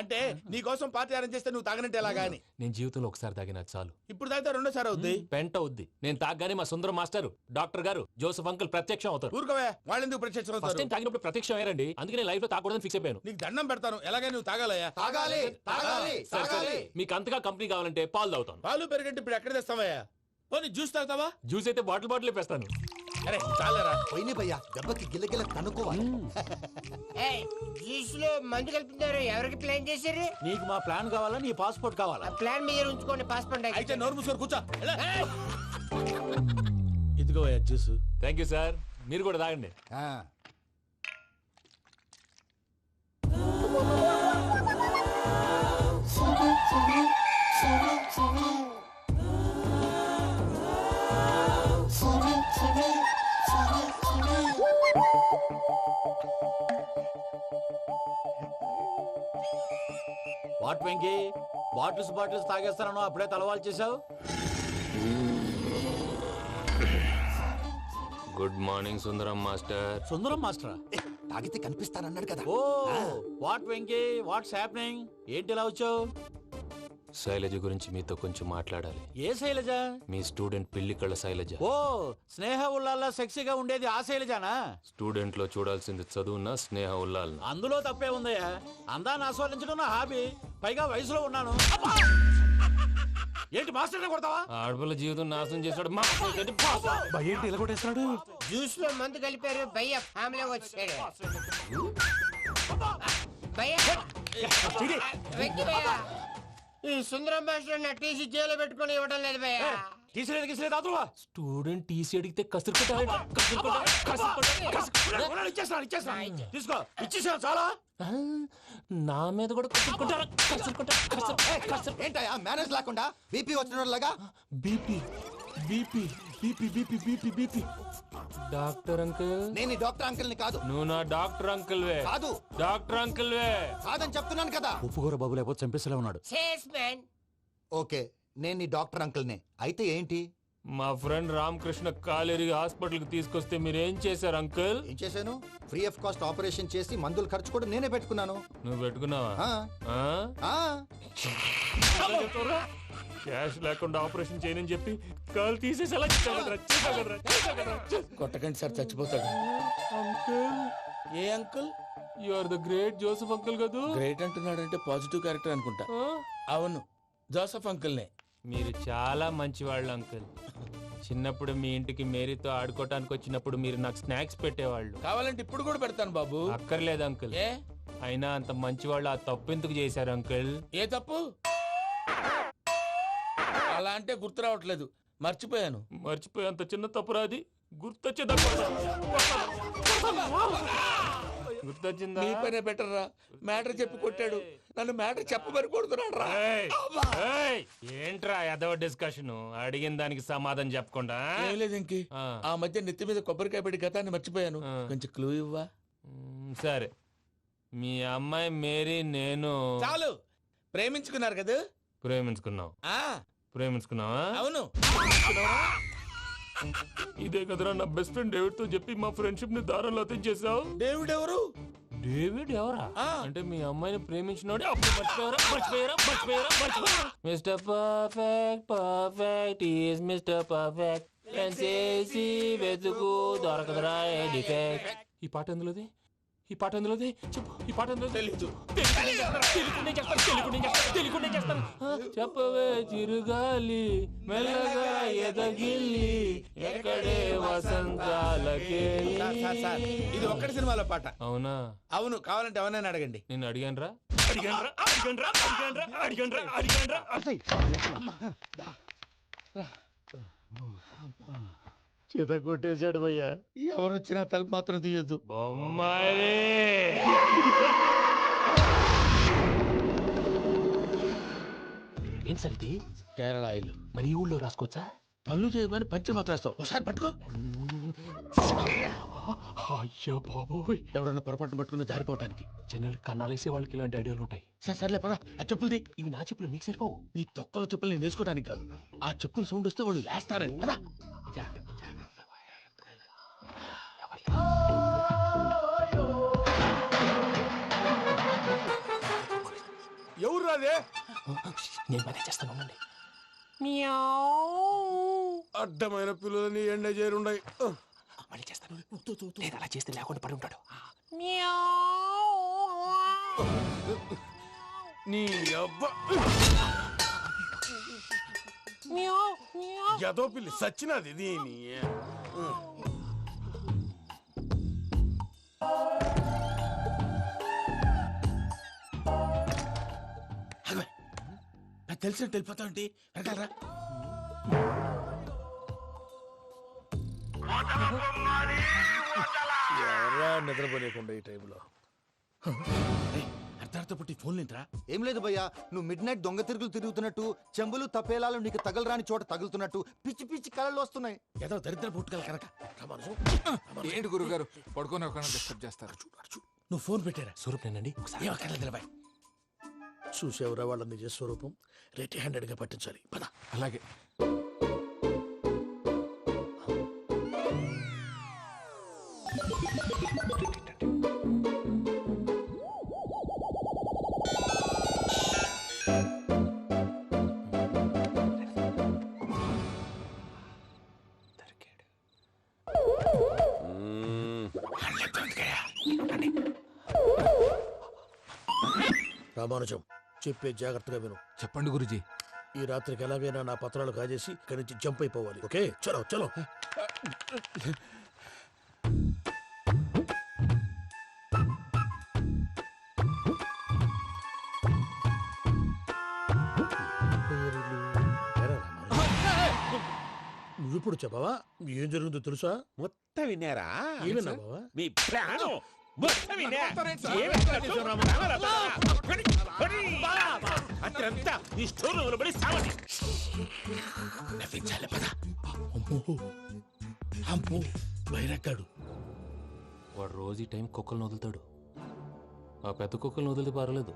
అంటే నీ కోసం పార్టీ అరేంజ్ చేస్తే నువ్వు తాగనంటే ఎలాగా అని. నేను జీవితంలో ఒకసారి తాగినా చాలు. ఇప్పుడు తాగితే రెండోసారి అవుద్ది. పెంట అవుద్ది. నేను తాగగానే మా సుందరం మాస్టర్, డాక్టర్ గారు, జోసెఫ్ అంకుల్ ప్రత్యక్షం అవుతారు. ఊరుకోవే, వాళ్ళు ఎందుకు ప్రత్యక్షం ఫస్ట్ అవుతారు? టైం తాగినప్పుడు ప్రత్యక్షం అయ్యారండి. అందుకే నేను లైఫ్ లో తాగకూడదని ఫిక్స్ అయిపోయాను. నీకు దండం పెడతాను, ఎలాగే నువ్వు తాగాలయ్యా. తాగాలి తాగాలి సరే, సరే. తాగాలి. మీకు అంతగా కంపెనీ కావాలంటే పాలు తాగుతాను. పాలు పెరిగంటే ఇప్పుడు ఎక్కడ తెస్తావయ్యా? పోనీ జ్యూస్ తాగుతావా? జ్యూస్ అయితే బాటిల్ బాటిల్ వేస్తాను. అరే చాలరా. పోయిన భయ్యా, దెబ్బకి గిల్లగిల్ల కనుక్కోవాలి. జ్యూస్ లో మందు కలుపుతున్నారు. ఎవరికి ప్లాన్ చేశారు? నీకు మా ప్లాన్ కావాలా, నీ పాస్పోర్ట్ కావాలా? ప్లాన్ మీరు ఉంచుకోండి, పాస్పోర్ట్ అయితే నోరు మూసుకొని కూర్చో. ఇదిగో జ్యూస్. Thank you sir. మీరు కూడా తాగండి. వాట్ వెంకీ, బాటిల్స్ తాగేస్తాను అప్పుడే తలవాలు చేసావు. Good morning Sundaram master. Sundaram మాస్టరా? తాగితే కనిపిస్తానన్నాడు కదా. Oh what Venky, what's happening? ఏంటి ఇలా వచ్చావు? శైలజ గురించి మీతో కొంచెం మాట్లాడాలి. ఏ శైలజ? మీ స్టూడెంట్ పిల్లి కళ్ళ శైలజ. ఓ స్నేహ ఉల్లాల్లో సెక్సీగా ఉండేది ఆ శైలజానా? స్టూడెంట్ లో చూడాల్సింది చదువునా స్నేహ ఉల్లాల్? అందులో తప్పే ఉందయ్యా. అందాన్ని ఆస్వాదించడం నా హాబీ. పైగా వయసులో ఉన్నాను. ఏంటి మాస్టర్ కొడతావా? ఆడపిల్ల జీవితం నాశనం చేశాడు. ఏంటి ఇలా కొట్టేస్తున్నాడు? జ్యూస్ లో మందు కలిపారు. భయ్య ఫ్యామిలీ వచ్చాడు. భయ్య వెంకీ భయ్య, ఈ సుందరం భాష నా టీసీ జైలు పెట్టుకుని ఇవ్వడం లేదు భయ్య. స్టూడెంట్ టీసీ అడిగితే తీసుకో, ఇచ్చేసాను చాలా. నా మీద కూడా ఏంటయ్యా మేనేజ్ లేకుండా బీపీ వచ్చినలాగా? BP BP BP BP BP BP. Doctor uncle, నేను ఈ డాక్టర్ అంకుల్ ని కాదు. నువ్వు నా డాక్టర్ అంకుల్ వే. కాదు డాక్టర్ అంకుల్ వే. కాదని చెప్తున్నాను కదా. ఉప్పుకూర బాబు లేకపోతే చంపేసేలా ఉన్నాడు. ఓకే, నేను ఈ డాక్టర్ అంకుల్ నే. అయితే ఏంటి? మా ఫ్రెండ్ రామకృష్ణ కాలేరి హాస్పిటల్ కి తీసుకొస్తే మీరేం చేశారు అంకుల్? ఏం చేశాను? ఫ్రీ ఆఫ్ కాస్ట్ ఆపరేషన్ చేసి మందులు ఖర్చు కూడా నేనే పెట్టుకున్నాను. నువ్వు పెట్టుకున్నావా? క్యాష్ లేకుండా ఆపరేషన్ చేయనని చెప్పి కాల్ తీసేసేలా కొట్టకండి సార్, చచ్చిపోతాడు. అంకుల్, ఏ uncle? You are the great Joseph uncle కదా. గ్రేట్ అంటున్నాడంటే పాజిటివ్ క్యారెక్టర్ అనుకుంటా. అవును, జోసెఫ్ అంకుల్నే. మీరు చాలా మంచివాళ్ళు అంకుల్. చిన్నప్పుడు మీ ఇంటికి మేరీతో ఆడుకోవటానికి వచ్చినప్పుడు మీరు నాకు స్నాక్స్ పెట్టేవాళ్ళు. కావాలంటే ఇప్పుడు కూడా పెడతాను బాబు. అక్కర్లేదు అంకుల్. ఏ అయినా అంత మంచివాళ్ళు ఆ తప్పు ఎందుకు చేశారు అంకుల్? ఏ తప్పు? అలా అంటే గుర్తు రావట్లేదు, మర్చిపోయాను. మర్చిపోయి అంత చిన్న తప్పురాది గుర్తొచ్చే గుర్తొచ్చిందా? నీ పనే బెటర్ రా. మ్యాటర్ చెప్పి కొట్టాడు, నన్ను మ్యాటర్ చెప్పమని కొడుతున్నాడు రా. ఏంట్రా ఎదవ డిస్కషన్? అడిగిన దానికి సమాధానం చెప్పకుండా ఏం లేదు ఇంకి. ఆ మధ్య నెత్తి మీద కొబ్బరికాయ పెట్టి గతాన్ని మర్చిపోయాను, కొంచెం క్లూ ఇవ్వా? సరే, మీ అమ్మాయి మేరీ నేను చాలు. ప్రేమించుకున్నారు కదా? ప్రేమించుకున్నావు. ప్రేమించుకున్నావా? అవును. ఇదే కదరా నా బెస్ట్ ఫ్రెండ్ డేవిడ్ తో చెప్పి మా ఫ్రెండ్షిప్ ని దారంలో తెచ్చేసావు. డేవిడ్ ఎవరు? డేవిడ్ ఎవరా? అంటే మీ అమ్మాయిని ప్రేమించినోడే. అప్పుడు మర్చిపోయారా? Mister perfect perfect is mister perfect చేసి వెతుకు దొరకదురా డిఫెక్ట్. ఈ పాట ఎందులోది? చెప్పు. ఈ పాట ఎందులో? తెలీదు. చెప్పవే చిరుగాలి మెల్లగా ఎదగిల్లి ఎక్కడే వసంతాలకే. ఇది ఒక్కటి సినిమాలో పాట. అవునా? అవును. కావాలంటే ఎవరైనా అడగండి. నేను అడిగాను రా. చేత కొట్టేశాడు భయ్యా. ఎవరు వచ్చినా తలుపు మాత్రం తీయద్దు. ఏం సరిది? కేరళ ఆయిల్. మరి ఈ ఊళ్ళో రాసుకోవచ్చా? పనులు చేయమని పంచి మాత్రం వేస్తావు. ఒకసారి పట్టుకో. అయ్యో బాబోయ్, ఎవడన్నా పొరపాటు పట్టుకుని జారిపోవటానికి. జనరల్ కన్నాలేసే వాళ్ళకి ఇలాంటి ఐడియాలు ఉంటాయి. సర్లే పదా. ఆ చెప్పులది. ఇవి నా చెప్పులు నీకు సరిపోవు. నీ తొక్కల చెప్పులు నేను వేసుకోవడానికి కాదు, ఆ చెప్పులు సౌండ్ వస్తే వాళ్ళు వేస్తారని. పదా. ఎవరు రాదే? నేను మేనేజ్ చేస్తాను. అడ్డమైన పిల్లలని ఎండ చేరుండయి. మళ్ళీ చేస్తాను. లేదు అలా చేస్తే లేకుండా పడి ఉంటాడు. నీ అబ్బా ఎదో పిల్లి సచ్చినది దీని. తెలిసినట్టు వెళ్ళిపోతా ఉంటే వెనకాలరా. ఎవరా నిద్రపోలేకుండా ఈ టైంలో? అర్ధార్థ పుట్టి ఫోన్ లేంట్రా. ఏం లేదు భయ్యా, నువ్వు మిడ్ నైట్ దొంగ తిరుగులు తిరుగుతున్నట్టు, చెంబులు తపేలాలు నీకు తగలరాని చోట తగులుతున్నట్టు పిచ్చి పిచ్చి కళలు వస్తున్నాయి. ఏదో దరిద్ర పుట్టుకల కనుక. ఏంటి గురుగారు పడుకొని ఒక డిస్టర్బ్ చేస్తారు? నువ్వు ఫోన్ పెట్టారా? స్వరూపేనండి. ఒకసారి నిలబాయ్. చూసేవరా వాళ్ళ నిజ స్వరూపం. రెట్టి హ్యాండెడ్ గా పట్టించాలి. పద. అలాగే. రామానుజం, చెప్పే జాగ్రత్తగా విను. చెప్పండి గురుజీ. ఈ రాత్రికి ఎలాగైనా నా పత్రాలు కాజేసి ఇక్కడి నుంచి జంప్ అయిపోవాలి. ఓకే, చలో చలో. నువ్విప్పుడు చెప్పవా ఏం జరుగుతుందో తెలుసా? మొత్తం విన్నారా? ఏమన్నా బావా? మీ ప్రాణం మొత్తం విన్నా. అత్రంతా ఈ స్టోర్ రూమ్ లో పడి సావండి. నవ్వించాలి పద. అమ్మో బైరక్కాడు. వాడు రోజు ఈ టైం కుక్కలను వదులుతాడు. ఆ పెద్ద కుక్కలను వదిలితే పర్లేదు,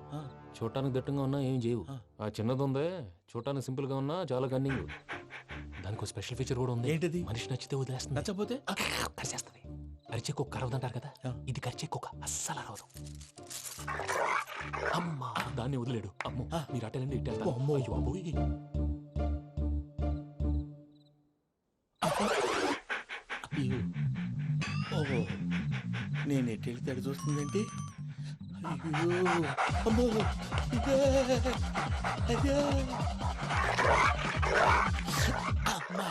చూడటానికి దట్టంగా ఉన్నా ఏం చేయవు. ఆ చిన్నది ఉందే, చూడటానికి సింపుల్ గా ఉన్నా చాలా కన్నింగ్. దానికి ఒక స్పెషల్ ఫీచర్ కూడా ఉంది. ఏంటిది? మనిషి నచ్చితే వదిలేస్తుంది, నచ్చపోతే కరిచేస్తుంది. అరిచే కుక్క అరవదంటారు కదా, ఇది కరిచే కుక్క అస్సలు అరవదు. అమ్మా దాన్ని వదిలేడు. అమ్మో మీరు అటెండి ఇట్టేస్తారు. అమ్మో అయ్యో అబ్బోయ్. ఓహో నేను ఎట్టెళ్తాడు చూస్తుందంటే. అయ్యో అమ్మో అయ్యో అమ్మా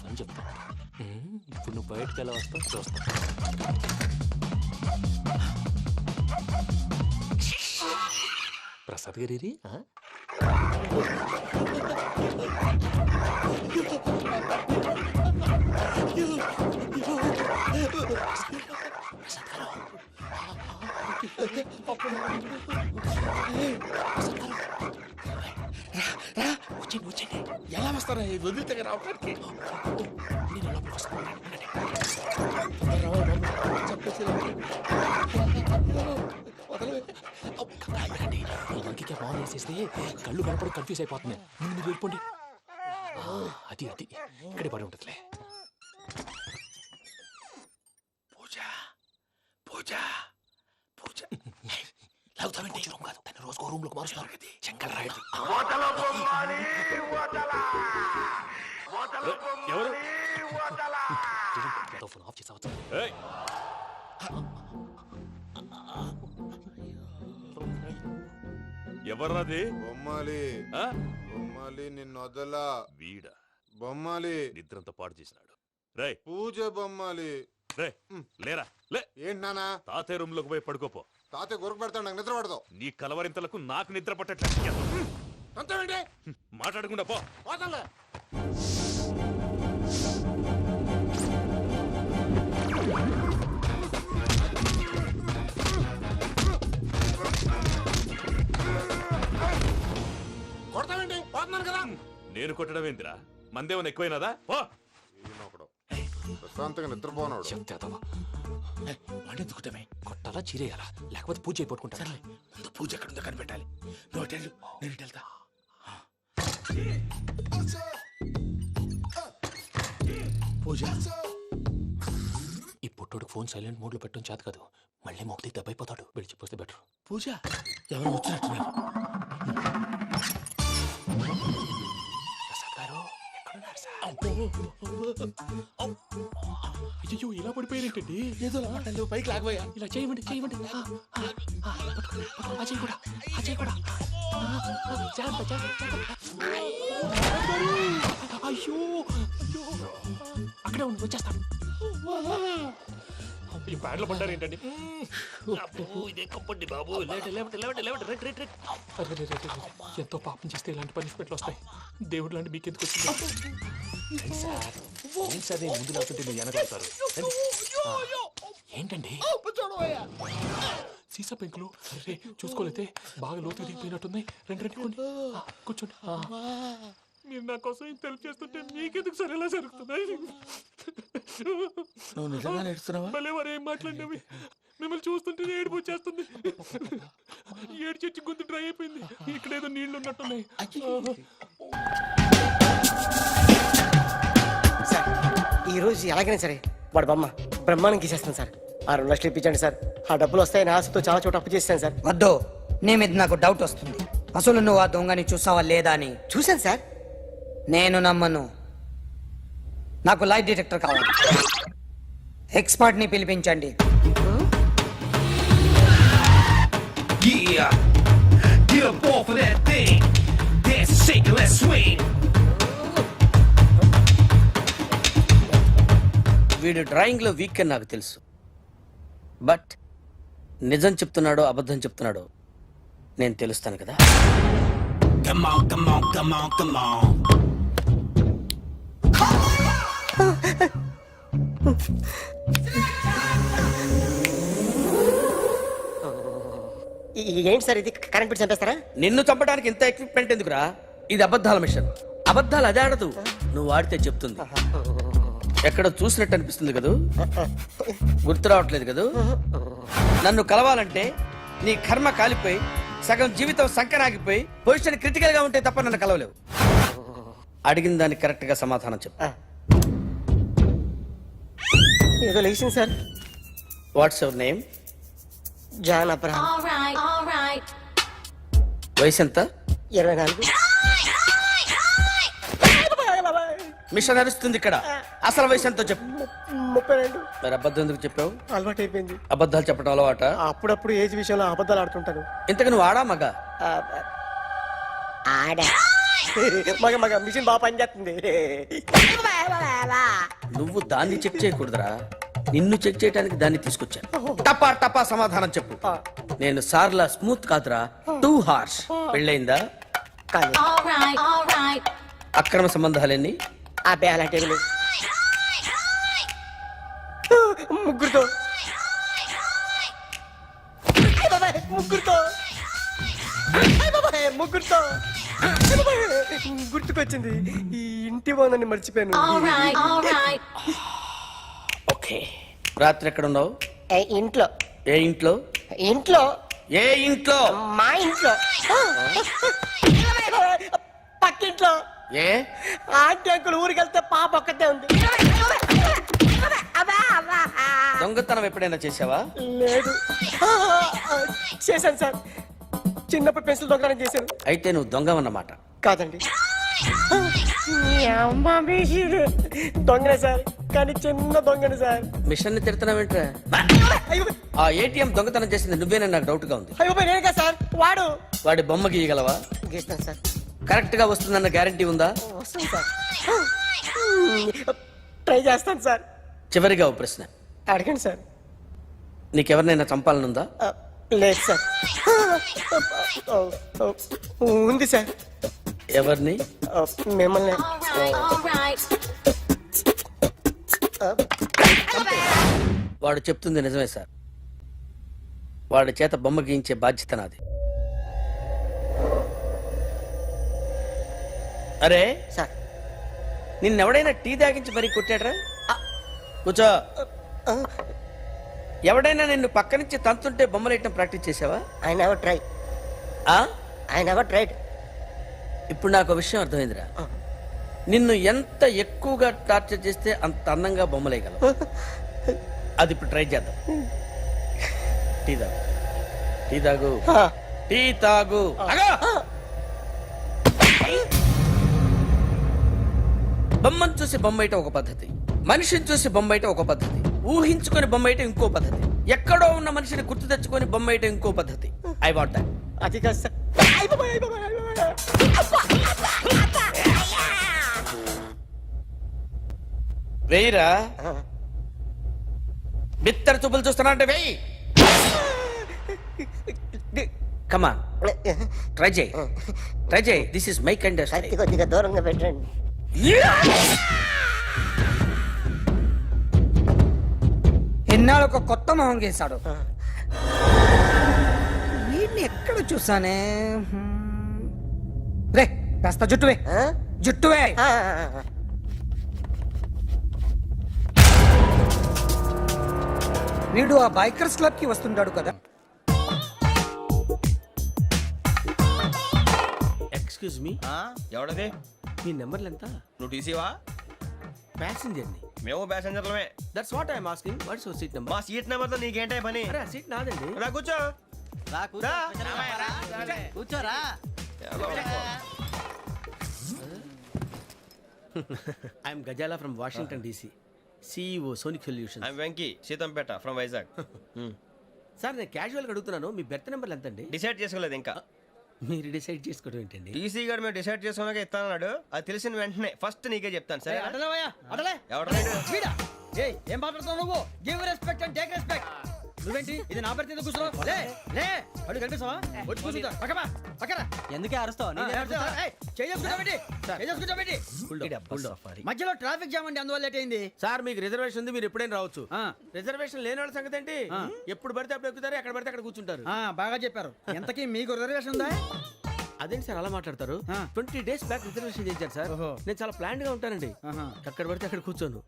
అని చెప్తా. ఇప్పుడు నువ్వు బయటకు ఎలా వస్తావు చూస్తా. ప్రసాద్ గారి వచ్చండి ఎలా వస్తారా ఇది వదిలితే రావడానికి నేను లోపలికి వస్తాను ఇంకే బాగా వేసేస్తే కళ్ళు కనపడి కన్ఫ్యూజ్ అయిపోతున్నాయి. ముందు మీరు వెళ్ళిపోండి. అది అది ఇక్కడే పడి ఉంటుందిలే. పూజ పూజ పూజ లాగుతామంటే రూమ్ కాదు, తను రోజుకో రూమ్ లోకి మారుస్తున్నారు కదా. శంకర్ రాయుడు ఎవరు ఫోన్ ఆఫ్ చేసావచ్చు. ఎవర్రాది? బొమ్మాలి బొమ్మాలి నిన్ను వదలా. వీడా బొమ్మాలి నిద్రంతా పాడు చేసినాడు. రే పూజ బొమ్మాలి. రే లేరా లే. ఏంటి నానా? తాతయ్య రూమ్ లోకి పోయి పడుకోపో. తాతయ్య గురకు పెడతాడు, నాకు నిద్ర పడదు. నీ కలవరింతలకు నాకు నిద్ర పట్టట్లేదు. అంతేంటి మాట్లాడకుండా పో. పోతాలే. కొడతావేంటి? పోతున్నాను కదా. నేను కొట్టడం ఏందిరా? మందేమన్నా ఎక్కువైనదా? పో. ప్రశాంతంగా నిద్రపోనాడు. వాడెందుకుంటామే? కొట్టాలా చీరేయాలా లేకపోతే పూజ అయిపోట్టుకుంటా. సర్లే ముందు పూజ ఎక్కడుందో కనిపెట్టాలి. నువ్వు అటెళ్ళు, నేను ఇటు వెళ్తా. పూజ ఈ పుట్టోడికి ఫోన్ సైలెంట్ మోడ్ లో పెట్టడం చేత కాదు. మళ్ళీ మొక్కి దెబ్బైపోతాడు. విడిచిపోతే బెటర్. పూజ ఎవరు వచ్చినట్టున్నారు? ప్రసాద్ గారు ఎక్కడున్నారు సార్? అయ్యో ఇలా పడిపోయారేంటండి? ఏదో మాటలు పైకి లాగబోయా. ఇలా చేయమండి చేయమండి. అజయ్ కూడా అజయ్ కూడా. అయ్యో అయ్యో అక్కడే ఉండి వచ్చేస్తాను. ఈ బ్యాడ్లో పడ్డారు ఏంటండి? ఇదే కప్పండి బాబు. ఎంతో పాపం చేస్తే ఇలాంటి పనిష్మెంట్లు వస్తాయి. దేవుడు లాంటి మీకెందుకు వచ్చింది? సార్ ముందు లేకుంటే మీరు వెనకాడతారు. ఏంటండి సీసా పెంకులు? అరే చూసుకోలేతే బాగా లోతు దిగిపోయినట్టున్నాయి. రెండు రెండు కూర్చోండి. మీరు నా కోసం ఇంత హెల్ప్ చేస్తుంటే మీకెందుకు సరే ఎలా జరుగుతున్నాయి? నువ్వు నిజంగా నేర్చున్నావా? మళ్ళీ వారు ఏం మాట్లాడినవి? మిమ్మల్ని చూస్తుంటే ఏడుపు వచ్చేస్తుంది. ఏడు చెట్టు గొంతు డ్రై అయిపోయింది. ఇక్కడ ఏదో నీళ్లు ఉన్నట్టున్నాయి. సార్ ఈ రోజు ఎలాగైనా సరే వాడు బొమ్మ బ్రహ్మాండం గీసేస్తాను సార్. 6 లక్షలు ఇప్పించండి సార్. ఆ డబ్బులు వస్తాయని ఆశతో చాలా చోట అప్పు చేస్తాను సార్. వద్దు, నీ మీద నాకు డౌట్ వస్తుంది. అసలు నువ్వు ఆ దొంగని చూసావా లేదా అని. చూశాను సార్. నేను నమ్మను. నాకు లైట్ డిటెక్టర్ కావాలి. ఎక్స్పర్ట్ ని పిలిపించండి. Yeah, get up off of that thing. Dance and shake and let's swing. వీడు డ్రాయింగ్ లో వీక్ అని నాకు తెలుసు. బట్ నిజం చెప్తున్నాడో అబద్ధం చెప్తున్నాడో నేను తెలుస్తాను కదా. Come on, come on, come on, come on. ఏంటి సార్ ఇది? కరెంట్ బిల్ చంపేస్తారా? నిన్ను చంపడానికి ఇంత ఎక్విప్మెంట్ ఎందుకురా? ఇది అబద్ధాల మిషన్. అబద్ధాలు అదే ఆడదు, నువ్వు ఆడితే చెప్తుంది. ఎక్కడ చూసినట్టు అనిపిస్తుంది కదూ? గుర్తు రావట్లేదు కదూ? నన్ను కలవాలంటే నీ కర్మ కాలిపోయి సగం జీవితం సంకనాగిపోయి పొజిషన్ క్రిటికల్ గా ఉంటే తప్ప నన్ను కలవలేవు. అడిగిన దానికి కరెక్ట్ గా సమాధానం చెప్పు. ఏదో లేచింది sir. What's your name? John Abraham. వయసు ఎంత? 24. మిషన్ నడుస్తుంది ఇక్కడ. అసలు వయసు ఎంతో చెప్పు. 32. మరి అబద్ధం ఎందుకు చెప్పావు? అలవాటు అయిపోయింది. అబద్ధాలు చెప్పడం అలవాట? అప్పుడప్పుడు ఏజ్ విషయంలో అబద్ధాలు ఆడుతుంటాను. ఇంతకు నువ్వు ఆడా మగ? ఆడా. మగ మగ మిషన్ బాగా పనిచేస్తుంది. నువ్వు దాన్ని చెక్ చేయకూడదురా, నిన్ను చెక్ చేయడానికి దాన్ని తీసుకొచ్చాను. టపా టపా సమాధానం చెప్పు. నేను సార్లా స్మూత్ కాదురా, టూ హార్ష్. పెళ్ళైందా? అక్రమ సంబంధాలన్నీ? అబ్బే అలాంటి ముగ్గురుతో. ముగ్గురుతో గుర్తుకొచ్చింది. ఈ ఇంటి బాగుందని మర్చిపోయాను. ఓకే, రాత్రి ఎక్కడ ఉన్నావు? ఇంట్లో. ఏ ఇంట్లో? ఇంట్లో. ఏ ఇంట్లో? మా ఇంట్లో. పక్కింట్లో. ఏ ఆంటీ అంకుల్ ఊరికి వెళ్తే పాప ఒక్కతే ఉంది. దొంగతనం ఎప్పుడైనా చేసావా? లేదు. చేశాను సార్, చిన్నప్పుడు పెన్సిల్ దొంగతనం చేశాను. అయితే నువ్వు దొంగవన్నమాట. కాదండి, దొంగనే సార్, కానీ చిన్న దొంగని సార్. మిషన్ ని తిడుతున్నావేంట్రా? ఆ ఏటీఎం దొంగతనం చేసింది నువ్వేనని నాకు డౌట్ గా ఉంది. అయ్యో నేనే సార్. వాడి బొమ్మ గీయగలవా? గీస్తాను సార్. కరెక్ట్ గా వస్తుందన్న గ్యారంటీ ఉందా? వస్తాను సార్, ట్రై చేస్తాను సార్. చివరిగా ఓ ప్రశ్న అడగండి సార్. నీకెవరినైనా చంపాలనుందా? లేదు సార్. ఉంది సార్. ఎవరిని? మిమ్మల్ని. వాడు చెప్తుంది నిజమే సార్. వాడి చేత బొమ్మ గీయించే బాధ్యత నాది. అరే సార్, నిన్నెవడైనా టీ తాగించి మరీ కొట్టాడ్రా? కూర్చో. ఎవడైనా నిన్ను పక్క నుంచి తంతుంటే బొమ్మలేయటం ప్రాక్టీస్ చేసావా? I never try. I never tried. ఇప్పుడు నాకు విషయం అర్థమైందిరా. నిన్ను ఎంత ఎక్కువగా టార్చర్ చేస్తే అంత అందంగా బొమ్మలేయగలవు. అది ఇప్పుడు ట్రై చేద్దాం. టీ తాగు, టీ తాగు, టీ తాగు. బొమ్మను చూసి బొమ్మయటం ఒక పద్ధతి, మనిషిని చూసి బొమ్మయటం ఒక పద్ధతి, ఊహించుకొని బొమ్మయటం ఇంకో పద్ధతి, ఎక్కడో ఉన్న మనిషిని గుర్తు తెచ్చుకొని బొమ్మయటం ఇంకో పద్ధతి. I want that. అది కాదు సార్. వెయ్యిరా. బిత్తర చూపులు చూస్తున్నా అంటే వెయ్యి. కమాన్, ట్రై చేయి, ట్రై చేయి. This is my kind. కొద్దిగా దూరంగా పెట్టండి. ఎన్నాళ్ళు ఒక కొత్త మొహం గీశాడు. వీడిని ఎక్కడ చూసానే? రే కాస్త జుట్టువే, జుట్టువే. వీడు ఆ బైకర్స్ క్లబ్ కి వస్తుంటాడు కదా. Excuse me, ఎవడది? మీ నెంబర్లు ఎంత? నువ్వు టీసీవా? ప్యాసింజర్ ని. మేము ప్యాసెంజర్లమే. That's what I'm asking. What's your seat number? మా సీట్ నెంబర్ తో నీకేంటే పని? అరే సీట్ నాదండి. రా కూర్చో. కూర్చోరా. I'm Gazala from Washington DC, CEO Sonic Solutions. I'm Venky, Seethampeta from Vizag. Sir నేను క్యాజువల్గా అడుగుతున్నాను, మీ బెర్త్ నెంబర్లు ఎంత అండి? డిసైడ్ చేసుకోలేదు ఇంకా. మీరు డిసైడ్ చేసుకోవడం ఏంటండి? టీసీ గారు మేము డిసైడ్ చేసుకున్నాక ఇస్తానన్నాడు. అది తెలిసిన వెంటనే ఫస్ట్ నీకే చెప్తాను. సరే ఏం మాట్లాడుతున్నావు నువ్వు? Give respect and take respect. నువ్వేంటి ఇది నా పరిస్థితి కూర్చున్నావు? లే లే, అడుగు కనిపిస్తావా? వచ్చి కూర్చుంటా. పక్కమా పక్కరా. ఎందుకే అరుస్తావు? మధ్యలో ట్రాఫిక్ జామ్ అండి, అందువల్ల లేట్ అయింది. సార్ మీకు రిజర్వేషన్ ఉంది, మీరు ఎప్పుడైనా రావచ్చు. రిజర్వేషన్ లేని వాళ్ళ సంగతి ఏంటి? ఎప్పుడు పడితే అప్పుడు ఎక్కుతారు, ఎక్కడ పడితే అక్కడ కూర్చుంటారు. బాగా చెప్పారు. ఎంతకీ మీకు రిజర్వేషన్ ఉందా? అదేంటి సార్ అలా మాట్లాడతారు? 20 days బ్యాక్ రిజర్వేషన్ చేశారు సార్. నేను చాలా ప్లాన్డ్ గా ఉంటానండి. అక్కడ పడితే అక్కడ కూర్చోను.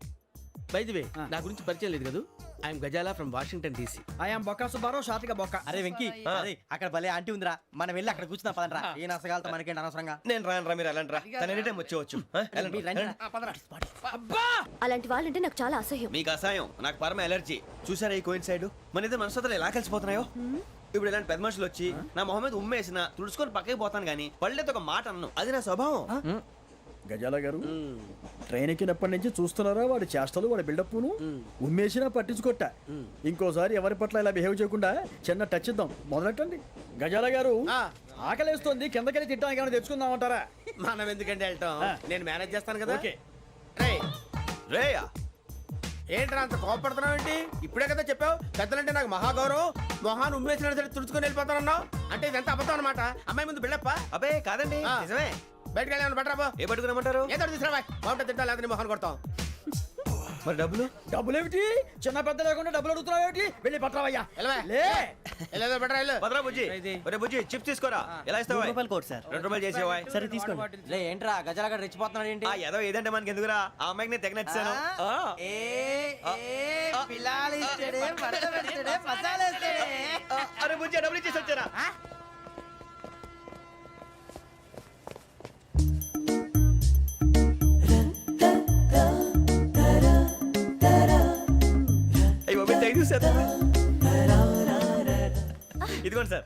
బై ది వే, నా గురించి పరిచయం లేదు కదా. I'm Gazala from Washington DC. I'm బొక్క సుబ్బారావు, షాతిక బొక్క. అరే వెంకీ, అక్కడ భలే ఆంటీ ఉందిరా, మనం వెళ్ళి అక్కడ కూర్చున్నా పదనరా. ఏ నసగాలతో మనకేంటి అనవసరంగా. నేను రాను, మీరు వెళ్ళండి రా. తన ఎనీ టైం వచ్చేవచ్చు. అలాంటి వాళ్ళంటే నాకు చాలా అసహ్యం. మీకు అసహాయం, నాకు పరమ ఎలర్జీ. చూసారా ఈ కోయిన్ సైడ్? మన ఇద్దరు మనసుతో ఎలా కలిసిపోతున్నాయో. ఇప్పుడు ఇలాంటి పెద్ద మనుషులు వచ్చి నా మొహం మీద ఉమ్మేసిన తుడుచుకొని పక్కకి పోతాను కానీ పళ్ళేతో ఒక మాట అన్ను. అది నా స్వభావం. గజాల గారు, ట్రైన్ ఎక్కినప్పటి నుంచి చూస్తున్నారా వాడి చేష్టలు, వాడి బిల్డప్ను? ఉమ్మేసినా పట్టించుకోట. ఇంకోసారి ఎవరి పట్ల ఇలా బిహేవ్ చేయకుండా చిన్న టచ్ ఇద్దాం. మొదలెట్టండి. గజాల గారు, ఆకలేస్తుంది, కిందకెళ్ళి తిట్టడానికి ఏమైనా తెచ్చుకుందామంటారా? మనం ఎందుకంటే వెళ్తాం, నేను మేనేజ్ చేస్తాను కదా. రేయా, ఏంట్రా అంత కోపడుతున్నావు ఏంటి? ఇప్పుడే కదా చెప్పావు పెద్దలంటే నాకు మహాగౌరవం, మొహాన్ని ఉమ్మేసిన సరే తుడుచుకొని వెళ్ళిపోతానన్నావు. అంటే ఇదంతా అబద్ధం అనమాట. అమ్మాయి ముందు బిల్డప్ప? అబ్బే కాదండి, నిజమే. బయటకు వెళ్ళాను బట్రాబో. ఏ పట్టుకురమ్మంటారు? ఏదో తీసుకురా, బాగుంటుంది తింటా, లేకపోతే మొహాన్ని కొడతాం. మరి డబ్బులు డబ్బులు ఏమిటి చిన్న పెద్ద లేకుండా డబ్బులు అడుగుతున్నావు ఏమిటి వెళ్ళి పట్టరావయ్యా లే భద్రా బుజ్జి ఒరే బుజ్జి చిప్స్ తీసుకోరా ఎలా ఇస్తావా కోట్ సార్ 2 రూపాయలు చేసేవా సరే తీసుకోండి లే ఏంట్రా గజలగా రెచ్చిపోతున్నాడు ఏంటి ఆ ఏదో ఏదంటే మనకి ఎందుకురా ఆ అమ్మాయికి నేను తెగ నచ్చాను అరే బుజ్జి డబ్బులు ఇచ్చేసి వచ్చారా ఇదిగోండి సార్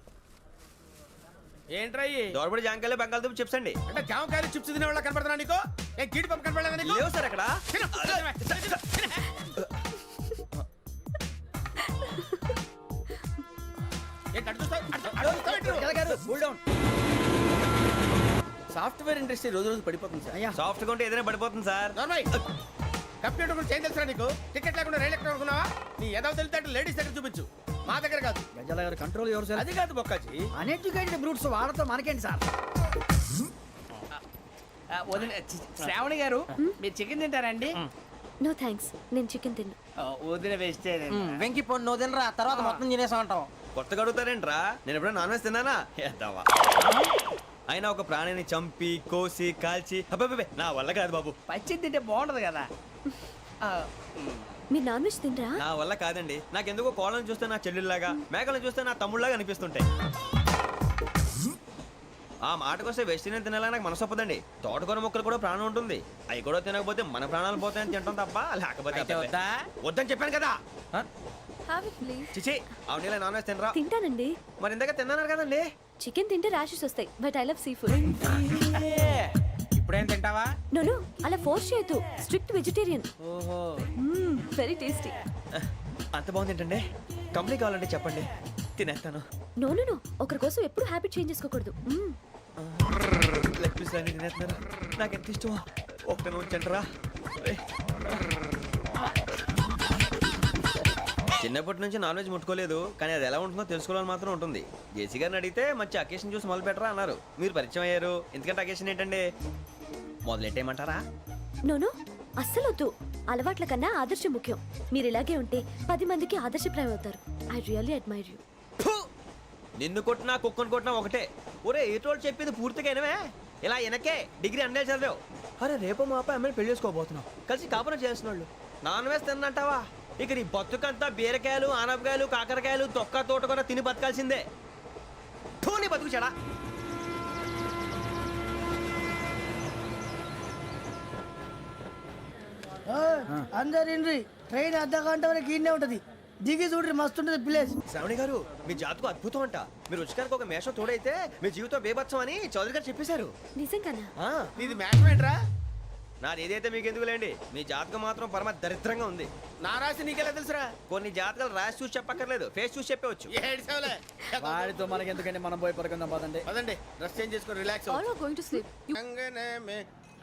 ఏంట్రా దోరబడి జాంకాయలు బంగాళదుంప చిప్స్ అండి అంటే జామకాయలు చిప్స్ తినే వాళ్ళ కనపడుతున్నా నీకు ఏ గీడి పంప కనపడలేదా నీకు లేవు సార్ అక్కడ సాఫ్ట్వేర్ ఇండస్ట్రీ రోజు రోజు పడిపోతుంది సార్ సాఫ్ట్ గా ఉంటే ఏదైనా పడిపోతుంది సార్ కంప్యూటర్ గురించి ఏం తెలుసా నీకు టికెట్ లేకుండా రైలు ఎక్కడ అనుకున్నావా నీ ఏదో తెలితే లేడీస్ దగ్గర చూపించు మా దగ్గర కాదు గజాల గారు కంట్రోల్ ఎవరు సార్ అది కాదు బొక్కాజీ అన్ఎడ్యుకేటెడ్ బ్రూట్స్ వాళ్ళతో మనకేంటి సార్ శ్రావణి గారు మీరు చికెన్ తింటారండి నో థ్యాంక్స్ నేను చికెన్ తిన్నా వదిన వేస్తే వెంకి పొన్ను నువ్వు తినరా తర్వాత మొత్తం తినేసా ఉంటాం కొత్తగా అడుగుతారేంట్రా నేను ఎప్పుడైనా నాన్ వెజ్ తిన్నానా ఎద్దావా అయినా ఒక ప్రాణిని చంపి కోసి కాల్చి అబ్బబ్బే నా వల్ల కాదు బాబు పచ్చి తింటే బాగుంటది కదా మీరు నాన్ వెజ్ తినరా నా వల్ల కాదండి నాకెందుకో కోళ్ళని చూస్తే నా చెల్లెళ్ళలాగా మేకలను చూస్తే నా తమ్ముళ్ళలాగా అనిపిస్తుంటాయి ఆ మాటకొస్తే వెస్టిరియన్ తినాలని నాకు మనసు ఒప్పదండి తోటకూర మొక్కలు కూడా ప్రాణం ఉంటుంది అవి కూడా తినకపోతే మన ప్రాణాలు పోతాయని తింటాం తప్ప లేకపోతే వద్దని చెప్పాను కదా హ్యావ్ ఇట్ ప్లీజ్ చిచి అవునీ నాన్ వెజ్ తినరా తింటానండి మరి ఇందాక తిన్నాను కదండి చికెన్ తింటే ర్యాషెస్ వస్తాయి but I love sea food ఇప్పుడేం తింటావా నో అలా ఫోర్స్ చేయొద్దు స్ట్రిక్ట్ వెజిటేరియన్ ఓహో వెరీ టేస్టీ అంత బాగుంది ఏంటండి కంప్లీట్ కావాలంటే చెప్పండి తినేస్తాను నో ఒకరి కోసం ఎప్పుడు హ్యాబిట్ చేంజ్ చేసుకోకూడదు లెగ్ పీస్ అన్ని తినేస్తున్నారు నాకు ఎంత ఇష్టమా ఒకటే ఉంచండిరా చిన్నప్పటి నుంచి నాన్ వెజ్ ముట్టుకోలేదు కానీ అది ఎలా ఉంటుందో తెలుసుకోవాలని మాత్రం ఉంటుంది జేసీ గారిని అడిగితే మంచి అకేషన్ చూసి మొదలు పెట్టరా అన్నారు మీరు పరిచయం అయ్యారు ఎందుకంటే అకేషన్ ఏంటండి మొదలెట్టేయమంటారా నో అస్సలు వద్దు అలవాట్ల కన్నా ఆదర్శం ముఖ్యం మీరు ఇలాగే ఉంటే 10 మందికి ఆదర్శప్రాయం అవుతారు ఐ రియల్లీ అడ్మైర్ యూ నిన్ను కొట్టినా కుక్కను కొట్టినా ఒకటే ఒరే ఏటోళ్ళు చెప్పింది పూర్తిగా వినవే ఇలా వెనకే డిగ్రీ అన్నే చదివావు అరే రేపు మా అబ్బాయి అమ్మాయిని పెళ్లి చేసుకోబోతున్నావు కలిసి కాపురం చేసిన వాళ్ళు నాన్ వెజ్ తిన్నంటావా ఇక నీ బతుకంతా బీరకాయలు ఆనపకాయలు కాకరకాయలు తొక్క తోట కూడా తిని బతకాల్సిందే నీ బతుకు చెడా అందరు ఇండ్రి ట్రైన్ అర్ధ గంట వరకు ఇన్నే ఉంటది దిగి చూడ్రి మస్తు ఉంటది ప్లేస్ శ్రావణి గారు మీ జాతకు అద్భుతం అంట మీరు రుచికారికి ఒక మేషం తోడైతే మీ జీవితం బేబత్సం అని చౌదరి గారు చెప్పేశారు నిజంగానా నీది మ్యాటర్ ఏంట్రా నాది ఏదైతే మీకు ఎందుకులేండి మీ జాతకం మాత్రం పరమ దరిద్రంగా ఉంది నా రాసి నీకెలా తెలుసురా కొన్ని జాతకాలు రాసి చూసి చెప్పక్కర్లేదు ఫేస్ చూసి చెప్పవచ్చు వాడితో మనకి ఎందుకంటే మనం పోయి పడుకుందాం పదండి పదండి డ్రెస్ చేంజ్ చేసుకొని relax all are going to sleep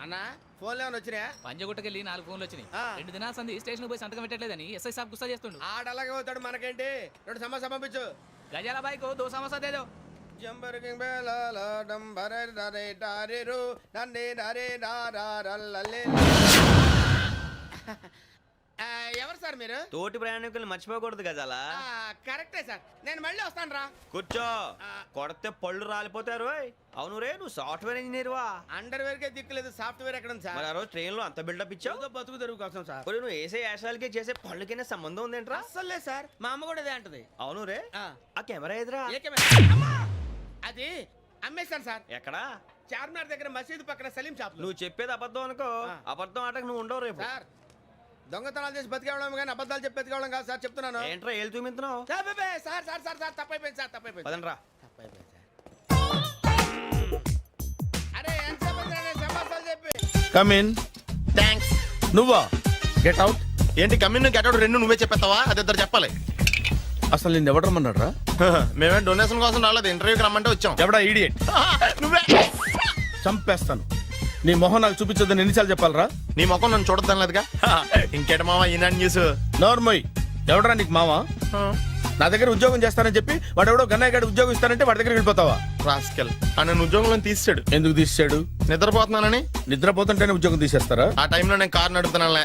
అన్నా ఫోన్లో ఏమైనా వచ్చినాయా పంజగుట్టకెళ్ళి 4 ఫోన్లు వచ్చినాయి 2 దినాల సంది స్టేషన్ పోయి సంతకం పెట్టలేదని ఎస్ఐ సాబ్ గుస్తా చేస్తుండు ఆడలాగే పోతాడు మనకేంటి 2 సమస్య పంపించు గజాల బైక్ 2 సమస్య దేదో జంబరకింగ్ బేలాల డంబర నరే డారెరు నన్నే నరే నారల్లలే ఎవరు సార్ మీరు తోటి ప్రయాణికులు మర్చిపోకూడదు గజాల కరెక్టే సార్ నేను మళ్ళీ వస్తాను రా కూర్చో కొడితే పళ్ళు రాలిపోతారు అవును రే నువ్వు సాఫ్ట్వేర్ ఇంజనీర్ వా అండర్వేర్ కే దిక్కులేదు సాఫ్ట్వేర్ ఎక్కడ ఉంది సార్ మరి ఆ రోజు ట్రైన్ లో అంత బిల్డప్ ఇచ్చావు బతుకు తెరుగు కోసం సార్ నువ్వు వేసే యాశాలకి చేసే పళ్ళకైనా సంబంధం ఉందేంట్రా అస్సలు లేదు సార్ మా అమ్మ కూడా అదే అంటది అవును రే ఆ కెమెరా ఎదురా ఏ కెమెరా? అది అమ్మేశాను సార్ ఎక్కడా చార్మినార్ దగ్గర మసీదు పక్కన సలీం షాప్ నువ్వు చెప్పేది అబద్ధం అనుకో అబద్ధం ఆటకు నువ్వు ఉండవు రేపు సార్ దొంగతనాలు చేసి బతికేవడం కానీ అబద్ధాలు చెప్పి బతికేవడం కాదు సార్ చెప్తున్నాను ఏంట్రా ఏళ్ళు చూపించున్నావు సార్ సార్ సార్ సార్ తప్పైపోయింది సార్ తప్పైపోయింది పదండ్రా తప్పైపోయింది సార్ అరే ఎంత సమాసాలు చెప్పి కమిన్ థ్యాంక్స్ నువ్వా గెట్ అవుట్ ఏంటి కమిన్ గెట్ అవుట్ రెండు నువ్వే చెప్పేస్తావా అది ఇద్దరు చెప్పాలి అసలు నేను ఎవరు రమ్మన్నాడు రా మేమే డొనేషన్ కోసం రాలేదు ఇంటర్వ్యూకి రమ్మంటే వచ్చాం ఎవడా ఈడియట్ నువ్వే చంపేస్తాను నీ మొహం నాకు చూపించొద్దని ఎన్నిసార్లు చెప్పాలరా నీ మొహం నన్ను చూడద్దాం లేదుగా ఇంకేట మావా ఈనాడు న్యూస్ నోర్మోయ్ ఎవడరా నీకు మావా నా దగ్గర ఉద్యోగం చేస్తానని చెప్పి వాడు ఎవడో గన్నయ్య గారి ఉద్యోగం ఇస్తానంటే వాడి దగ్గర వెళ్ళిపోతావా రాస్కెల్ నన్ను ఉద్యోగంలో తీసాడు ఎందుకు తీసాడు నిద్రపోతున్నానని నిద్రపోతుంటేనే ఉద్యోగం తీసేస్తారా ఆ టైంలో నేను కారు నడుపుతున్నానులే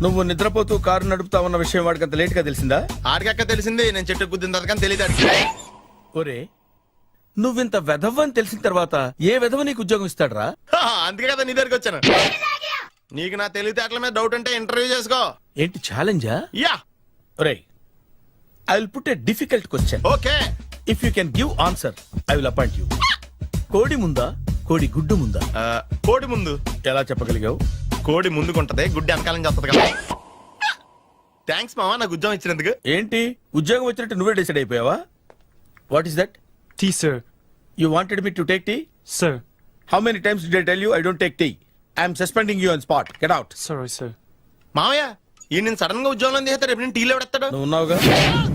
నువ్వు నిద్రపోతూ కారు నడుపుతా ఉన్న విషయం వాడికి అంత లేట్ గా తెలిసిందా? ఆడికక్క తెలిసింది, నేను చెట్టు గుద్దిన తర్వాత కానీ తెలియదు ఆడికి. ఒరే నువ్వింత వెధవని తెలిసిన తర్వాత ఏ వెధవ నీకు ఉద్యోగం ఇస్తాడరా? అందుకే కదా నీ దగ్గరికి వచ్చాను. నీకు నా తెలివితేటల మీద డౌట్ అంటే ఇంటర్వ్యూ చేసుకో. ఏంటి ఛాలెంజా? యా. ఒరే I will put a difficult question. Okay. If you can give answer I will appoint you. కోడి ముందా కోడి గుడ్డు ముందా? కోడి ముందు. ఎలా చెప్పగలిగావు? కోడి ముందుకుంటది, గుడ్డి వెనకాలని చేస్తుంది కదా. థ్యాంక్స్ మావా నాకు ఉద్యోగం ఇచ్చినందుకు. ఏంటి ఉద్యోగం వచ్చినట్టు నువ్వే డిసైడ్ అయిపోయావా? What is that? Tea sir. You wanted me to take tea? Sir. How many times did I tell you I don't take tea? I'm suspending you on spot. Get out. Sorry sir. మావయ్య ఈ నేను sudden గా ఉద్యోగంలో తీస్తే రేపు నేను టీలో పెడతాడు. నువ్వు ఉన్నావుగా.